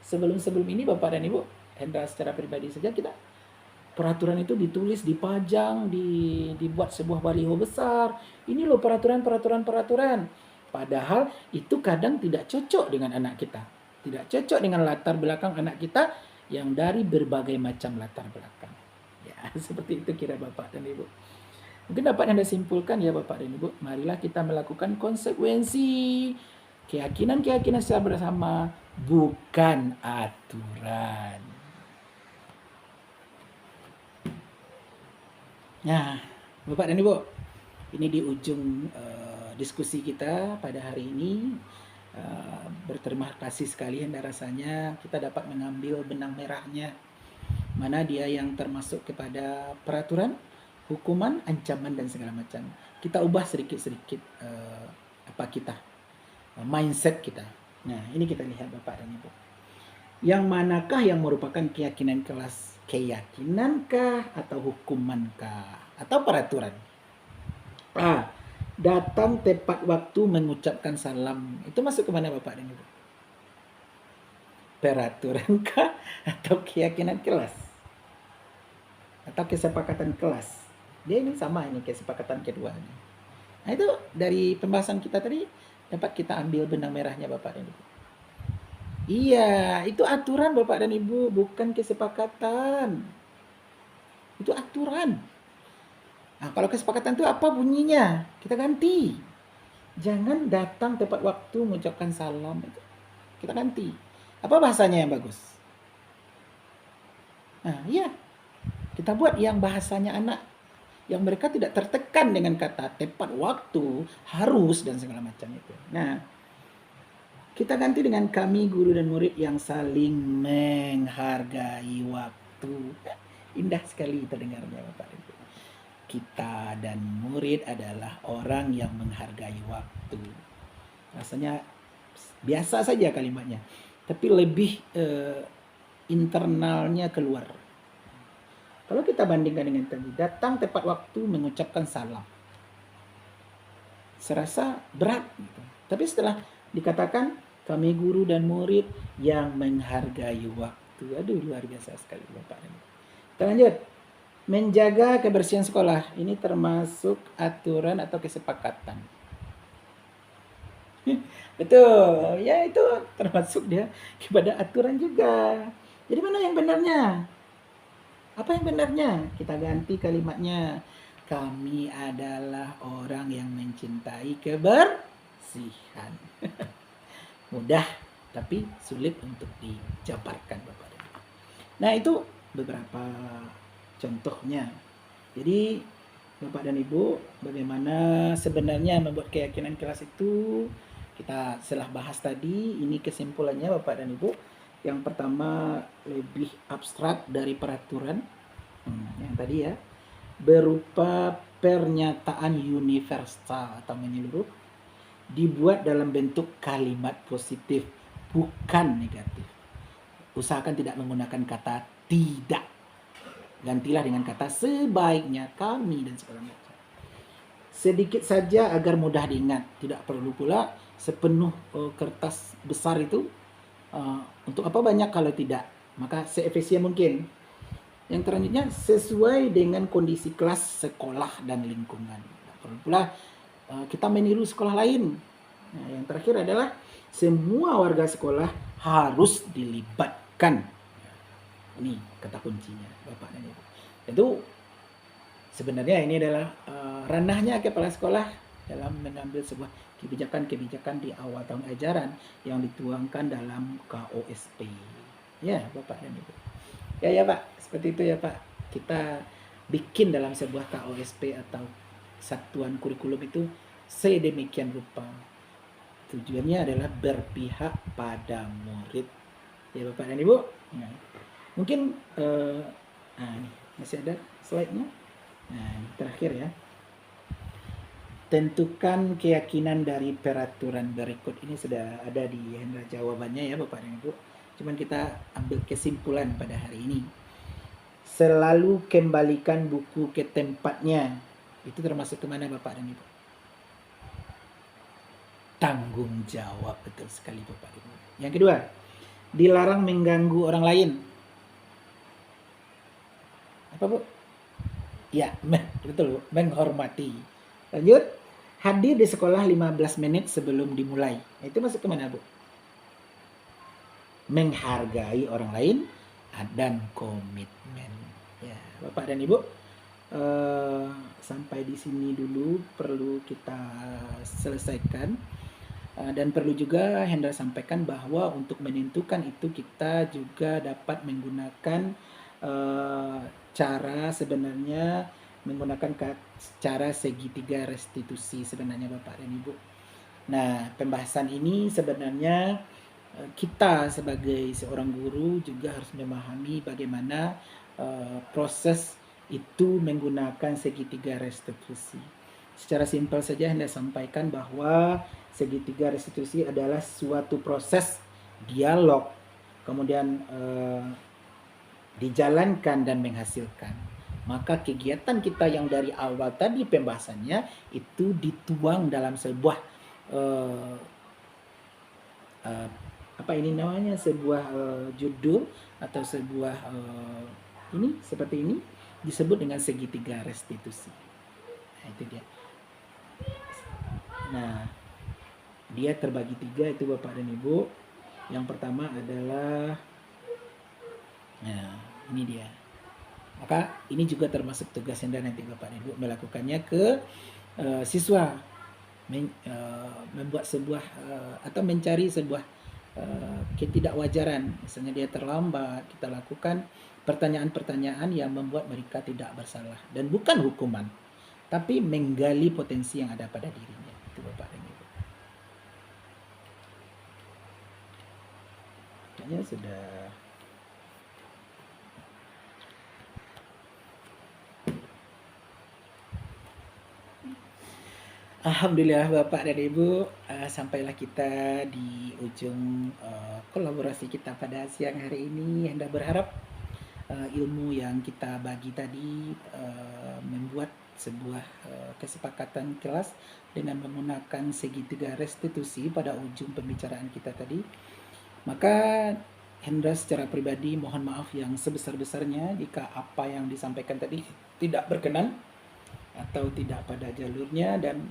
sebelum ini Bapak dan Ibu, Hendra secara pribadi saja kita, peraturan itu ditulis, dipajang, dibuat sebuah baliho besar. Ini loh peraturan. Padahal itu kadang tidak cocok dengan anak kita. Tidak cocok dengan latar belakang anak kita yang dari berbagai macam latar belakang. Ya, seperti itu kira Bapak dan Ibu. Mungkin dapat Anda simpulkan ya Bapak dan Ibu. Marilah kita melakukan konsekuensi keyakinan secara bersama, bukan aturan. Nah, Bapak dan Ibu, ini di ujung diskusi kita pada hari ini. Berterima kasih sekali Anda rasanya kita dapat mengambil benang merahnya. Mana dia yang termasuk kepada peraturan, hukuman, ancaman dan segala macam. Kita ubah sedikit-sedikit mindset kita. Nah, ini kita lihat Bapak dan Ibu. Yang manakah yang merupakan keyakinan kelas? Keyakinankah atau hukumankah atau peraturan? Datang tepat waktu mengucapkan salam. Itu masuk ke mana Bapak dan Ibu? Peraturankah atau keyakinan kelas? Atau kesepakatan kelas? Dia ini sama ini kesepakatan kedua. Nah itu dari pembahasan kita tadi dapat kita ambil benang merahnya Bapak dan Ibu. Iya, itu aturan Bapak dan Ibu, bukan kesepakatan. Itu aturan. Nah, kalau kesepakatan itu apa bunyinya? Kita ganti. Jangan datang tepat waktu mengucapkan salam. Kita ganti. Apa bahasanya yang bagus? Nah, iya. Kita buat yang bahasanya anak. yang mereka tidak tertekan dengan kata tepat waktu, harus, dan segala macam itu. Nah, kita ganti dengan kami guru dan murid yang saling menghargai waktu. Indah sekali terdengarnya Bapak Ibu. Kita dan murid adalah orang yang menghargai waktu. Rasanya biasa saja kalimatnya, tapi lebih internalnya keluar. Kalau kita bandingkan dengan tadi, datang tepat waktu mengucapkan salam, serasa berat gitu. Tapi setelah dikatakan kami guru dan murid yang menghargai waktu, aduh luar biasa sekali Bapak. Kita lanjut. Menjaga kebersihan sekolah, ini termasuk aturan atau kesepakatan. Betul, ya itu termasuk dia kepada aturan juga. Jadi mana yang benarnya? Apa yang benarnya? Kita ganti kalimatnya. Kami adalah orang yang mencintai kebersihan. Mudah, tapi sulit untuk dijabarkan Bapak dan Ibu. Nah itu beberapa contohnya. Jadi Bapak dan Ibu, bagaimana sebenarnya membuat keyakinan kelas itu kita setelah bahas tadi. Ini kesimpulannya Bapak dan Ibu. Yang pertama lebih abstrak dari peraturan, yang tadi ya, berupa pernyataan universal atau menyeluruh, dibuat dalam bentuk kalimat positif, bukan negatif. Usahakan tidak menggunakan kata tidak. Gantilah dengan kata sebaiknya, kami, dan segala macam. Sedikit saja agar mudah diingat. Tidak perlu pula sepenuh kertas besar itu. Untuk apa banyak kalau tidak? Maka seefisien mungkin. Yang selanjutnya, sesuai dengan kondisi kelas, sekolah, dan lingkungan. Tidak perlu pula kita meniru sekolah lain. Nah, yang terakhir adalah semua warga sekolah harus dilibatkan. Ini kata kuncinya Bapak dan Ibu. Itu sebenarnya ini adalah ranahnya kepala sekolah dalam mengambil sebuah kebijakan-kebijakan di awal tahun ajaran yang dituangkan dalam KOSP. Ya Bapak dan Ibu. Ya Pak, seperti itu ya Pak. Kita bikin dalam sebuah KOSP atau satuan kurikulum itu sedemikian rupa. Tujuannya adalah berpihak pada murid. Ya Bapak dan Ibu. Nah, mungkin nih, masih ada slide-nya. Nah, ini terakhir ya. Tentukan keyakinan dari peraturan berikut. Ini sudah ada di Hendra jawabannya ya Bapak dan Ibu. Cuman kita ambil kesimpulan pada hari ini. Selalu kembalikan buku ke tempatnya. Itu termasuk kemana Bapak dan Ibu? Tanggung jawab, betul sekali Bapak Ibu. Yang kedua, dilarang mengganggu orang lain. Apa Bu? Ya, betul, menghormati. Lanjut, hadir di sekolah 15 menit sebelum dimulai. Itu masuk kemana Bu? Menghargai orang lain dan komitmen. Ya, Bapak dan Ibu, sampai di sini dulu perlu kita selesaikan. Dan perlu juga Hendra sampaikan bahwa untuk menentukan itu kita juga dapat menggunakan cara sebenarnya menggunakan cara segitiga restitusi sebenarnya Bapak dan Ibu. Nah, pembahasan ini sebenarnya kita sebagai seorang guru juga harus memahami bagaimana proses itu menggunakan segitiga restitusi. Secara simpel saja Anda sampaikan bahwa segitiga restitusi adalah suatu proses dialog, kemudian dijalankan dan menghasilkan. Maka kegiatan kita yang dari awal tadi pembahasannya itu dituang dalam sebuah apa ini namanya, sebuah judul atau sebuah ini seperti ini disebut dengan segitiga restitusi. Nah, itu dia. Nah, dia terbagi 3 itu Bapak dan Ibu. Yang pertama adalah, nah ini dia. Maka ini juga termasuk tugas Anda nanti Bapak dan Ibu melakukannya ke siswa, membuat sebuah atau mencari sebuah ketidakwajaran. Misalnya dia terlambat, kita lakukan pertanyaan-pertanyaan yang membuat mereka tidak bersalah, dan bukan hukuman, tapi menggali potensi yang ada pada dirinya. Itu Bapak dan Ibu. Kayaknya sudah. Alhamdulillah Bapak dan Ibu, sampailah kita di ujung kolaborasi kita pada siang hari ini. Anda berharap ilmu yang kita bagi tadi membuat sebuah kesepakatan kelas dengan menggunakan segitiga restitusi pada ujung pembicaraan kita tadi. Maka Hendra secara pribadi mohon maaf yang sebesar-besarnya jika apa yang disampaikan tadi tidak berkenan atau tidak pada jalurnya, dan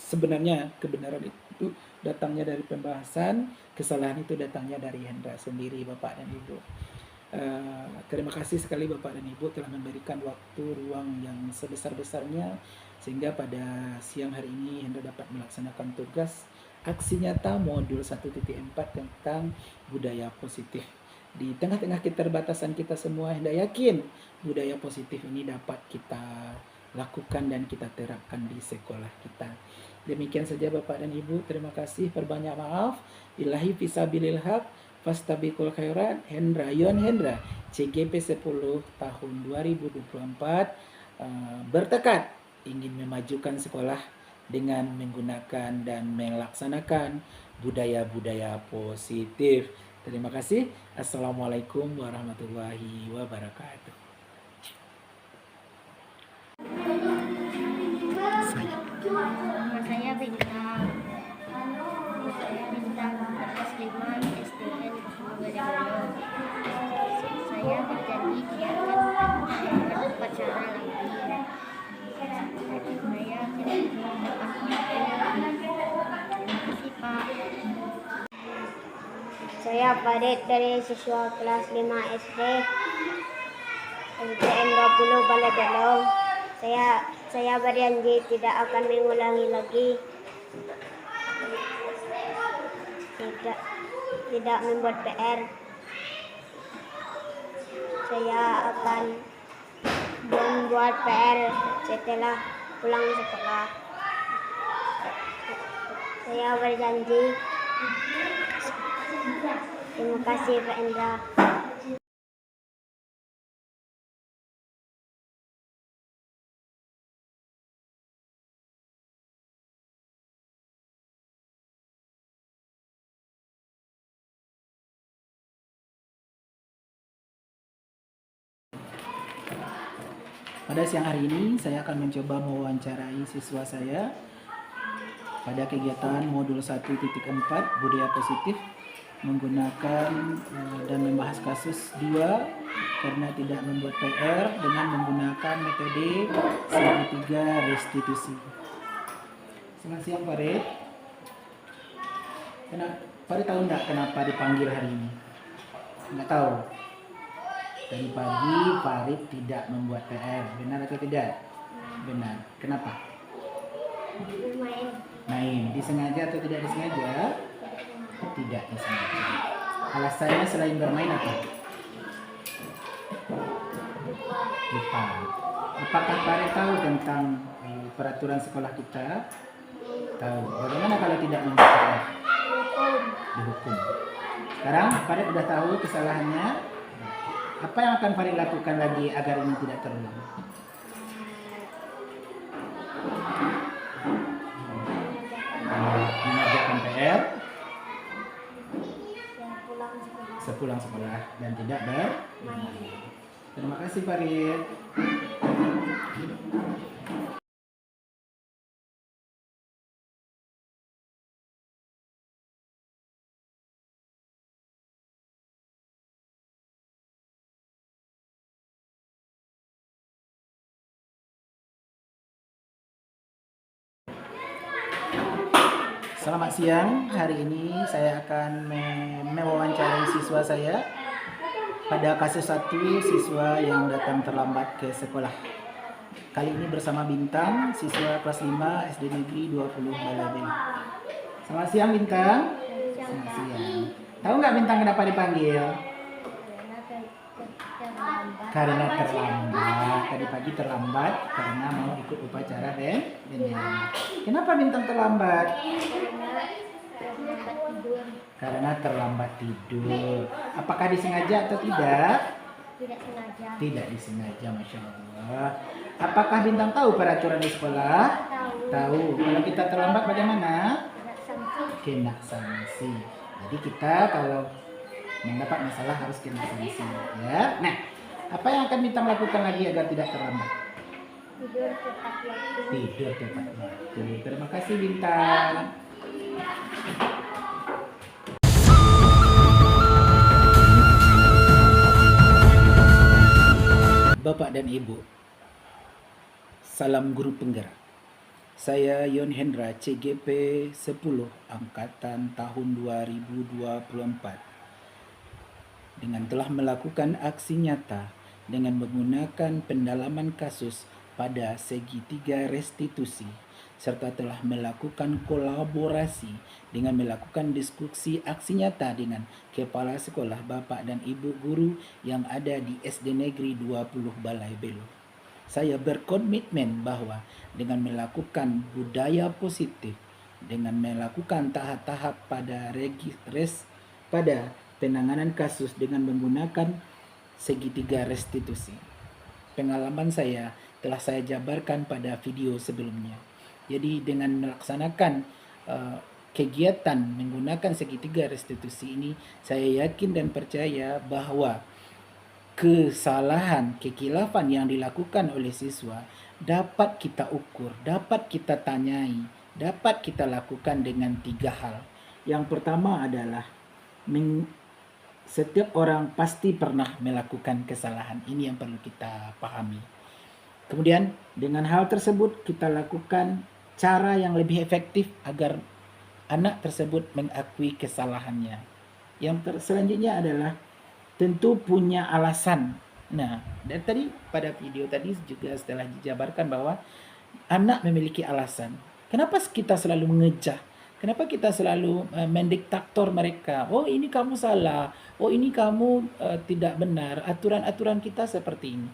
sebenarnya kebenaran itu datangnya dari pembahasan, kesalahan itu datangnya dari Hendra sendiri, Bapak dan Ibu. Terima kasih sekali Bapak dan Ibu telah memberikan waktu ruang yang sebesar-besarnya sehingga pada siang hari ini Hendra dapat melaksanakan tugas aksi nyata modul 1.4 tentang budaya positif. Di tengah-tengah keterbatasan kita semua, Hendra yakin budaya positif ini dapat kita lakukan dan kita terapkan di sekolah kita. Demikian saja Bapak dan Ibu, terima kasih, perbanyak maaf. Ilahi fisabilil haq, fastabiqul khairat. Hendra, Yon Hendra, CGP 10 tahun 2024 bertekad ingin memajukan sekolah dengan menggunakan dan melaksanakan budaya-budaya positif. Terima kasih. Assalamualaikum warahmatullahi wabarakatuh. Nama saya Bintang. Saya Bintang kelas 5 SDN Bogor. Saya berjanji tidak akan berupacara lagi. Saya tidak mendapat. Terima kasih Pak. Saya Farid dari siswa kelas 5 SD SDN 20 Baladalong. Saya berjanji tidak akan mengulangi lagi, tidak membuat PR. Saya akan membuat PR setelah pulang sekolah. Saya berjanji. Terima kasih Pak Endra. Pada siang hari ini saya akan mencoba mewawancarai siswa saya pada kegiatan modul 1.4 budaya positif menggunakan dan membahas kasus 2 karena tidak membuat PR dengan menggunakan metode segitiga restitusi. Selamat siang Farid. Farid tahu enggak kenapa dipanggil hari ini? Enggak tahu. Tadi pagi Farid tidak membuat PR, benar atau tidak? Benar. Kenapa? Main. Disengaja atau tidak disengaja? Tidak disengaja. Alasannya selain bermain apa? Lupa. Apakah Farid tahu tentang peraturan sekolah kita? Tahu. Bagaimana kalau tidak membuat PR? Dihukum. Sekarang Farid sudah tahu kesalahannya. Apa yang akan Farid lakukan lagi agar ini tidak terulang? Mengerjakan PR sepulang sekolah dan tidak bermain. Terima kasih Farid. Selamat siang, hari ini saya akan mewawancarai siswa saya pada kasus 1 siswa yang datang terlambat ke sekolah. Kali ini bersama Bintang, siswa kelas 5 SD Negeri 20 Balaben. Selamat siang Bintang. Selamat siang. Tahu nggak Bintang kenapa dipanggil? Karena terlambat, tadi pagi terlambat karena mau ikut upacara bendera. Kenapa Bintang terlambat? Karena terlambat tidur. Apakah disengaja atau tidak? Tidak sengaja. Tidak disengaja, Masya Allah. Apakah Bintang tahu peraturan di sekolah? Tahu. Kalau kita terlambat bagaimana? Tidak sanksi. Kena sanksi. Jadi kita kalau mendapat masalah harus kena sanksi. Ya. Nah, apa yang akan Bintang lakukan lagi agar tidak terlambat? Tidur tepat waktu. Tidur tepat waktu. Terima kasih Bintang. Bapak dan Ibu, salam guru penggerak. Saya Yon Hendra, CGP 10 angkatan tahun 2024. Dengan telah melakukan aksi nyata dengan menggunakan pendalaman kasus pada segitiga restitusi serta telah melakukan kolaborasi dengan melakukan diskusi aksi nyata dengan kepala sekolah, bapak dan ibu guru yang ada di SD Negeri 20 Balai Belo. Saya berkomitmen bahwa dengan melakukan budaya positif, dengan melakukan tahap-tahap pada pada penanganan kasus dengan menggunakan segitiga restitusi. Pengalaman saya telah saya jabarkan pada video sebelumnya. Jadi dengan melaksanakan kegiatan menggunakan segitiga restitusi ini, saya yakin dan percaya bahwa kesalahan, kekilafan yang dilakukan oleh siswa dapat kita ukur, dapat kita tanyai, dapat kita lakukan dengan 3 hal. Yang pertama adalah setiap orang pasti pernah melakukan kesalahan. Ini yang perlu kita pahami. Kemudian dengan hal tersebut kita lakukan cara yang lebih efektif agar anak tersebut mengakui kesalahannya. Yang selanjutnya adalah tentu punya alasan. Nah, dan tadi pada video tadi juga setelah dijabarkan bahwa anak memiliki alasan. Kenapa kita selalu mengejar? Kenapa kita selalu mendiktator mereka? Oh, ini kamu salah. Oh, ini kamu tidak benar. Aturan-aturan kita seperti ini.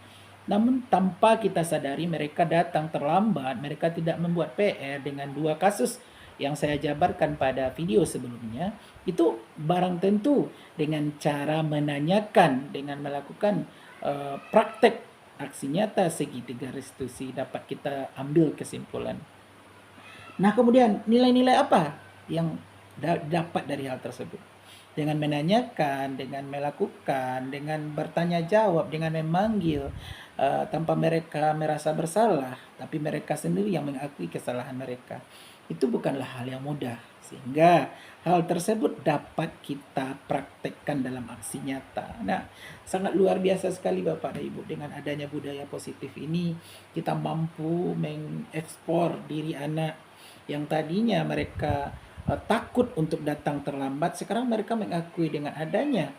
Namun tanpa kita sadari mereka datang terlambat, mereka tidak membuat PR dengan 2 kasus yang saya jabarkan pada video sebelumnya. Itu barang tentu dengan cara menanyakan, dengan melakukan praktek aksi nyata segitiga restitusi dapat kita ambil kesimpulan. Nah, kemudian nilai-nilai apa yang dapat dari hal tersebut? Dengan menanyakan, dengan melakukan, dengan bertanya jawab, dengan memanggil tanpa mereka merasa bersalah, tapi mereka sendiri yang mengakui kesalahan mereka. Itu bukanlah hal yang mudah, sehingga hal tersebut dapat kita praktekkan dalam aksi nyata. Nah, sangat luar biasa sekali Bapak dan Ibu, dengan adanya budaya positif ini kita mampu mengekspor diri anak yang tadinya mereka takut untuk datang terlambat, sekarang mereka mengakui dengan adanya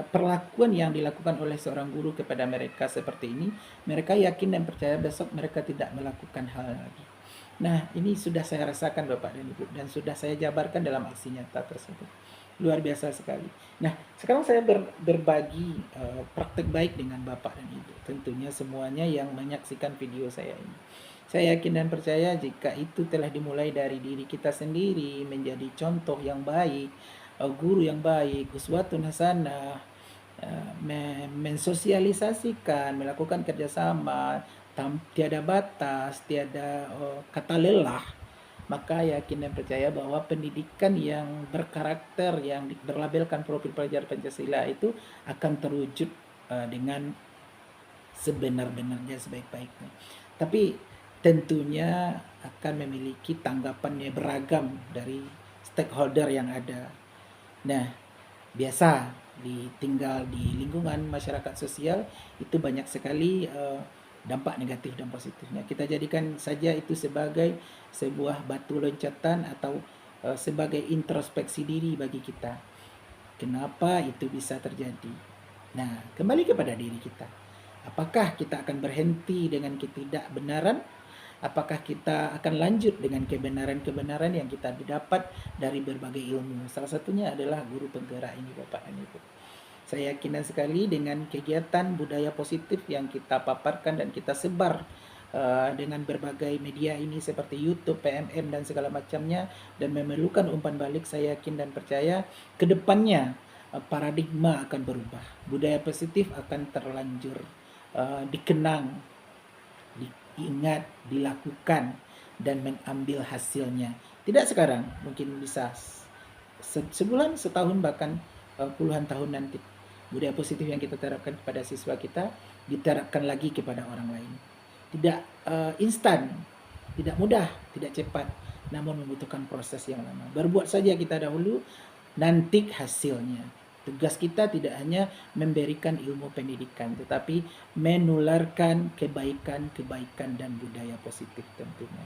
perlakuan yang dilakukan oleh seorang guru kepada mereka seperti ini, mereka yakin dan percaya besok mereka tidak melakukan hal lagi. Nah, ini sudah saya rasakan Bapak dan Ibu, dan sudah saya jabarkan dalam aksi nyata tersebut. Luar biasa sekali. Nah, sekarang saya berbagi praktek baik dengan Bapak dan Ibu, tentunya semuanya yang menyaksikan video saya ini. Saya yakin dan percaya jika itu telah dimulai dari diri kita sendiri, menjadi contoh yang baik, guru yang baik, uswatun hasanah, mensosialisasikan, melakukan kerjasama, tiada batas, tiada kata lelah, maka yakin dan percaya bahwa pendidikan yang berkarakter, yang berlabelkan profil pelajar Pancasila itu akan terwujud dengan sebenar-benarnya, sebaik-baiknya. Tapi tentunya akan memiliki tanggapannya beragam dari stakeholder yang ada. Nah, biasa tinggal di lingkungan masyarakat sosial itu banyak sekali dampak negatif dan positifnya. Kita jadikan saja itu sebagai sebuah batu loncatan atau sebagai introspeksi diri bagi kita. Kenapa itu bisa terjadi? Nah, kembali kepada diri kita. Apakah kita akan berhenti dengan ketidakbenaran? Apakah kita akan lanjut dengan kebenaran-kebenaran yang kita dapat dari berbagai ilmu? Salah satunya adalah guru penggerak ini Bapak dan Ibu. Saya yakin sekali dengan kegiatan budaya positif yang kita paparkan dan kita sebar dengan berbagai media ini seperti YouTube, PMM dan segala macamnya, dan memerlukan umpan balik, saya yakin dan percaya ke depannya paradigma akan berubah. Budaya positif akan terlanjur dikenang, diingat, dilakukan, dan mengambil hasilnya. Tidak sekarang, mungkin bisa sebulan, setahun, bahkan puluhan tahun nanti. Budaya positif yang kita terapkan kepada siswa kita diterapkan lagi kepada orang lain. Tidak instan, tidak mudah, tidak cepat, namun membutuhkan proses yang lama. Berbuat saja kita dahulu, nanti hasilnya. Tugas kita tidak hanya memberikan ilmu pendidikan, tetapi menularkan kebaikan dan budaya positif tentunya.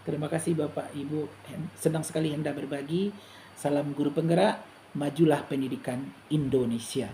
Terima kasih Bapak Ibu, senang sekali Anda berbagi. Salam guru penggerak, majulah pendidikan Indonesia.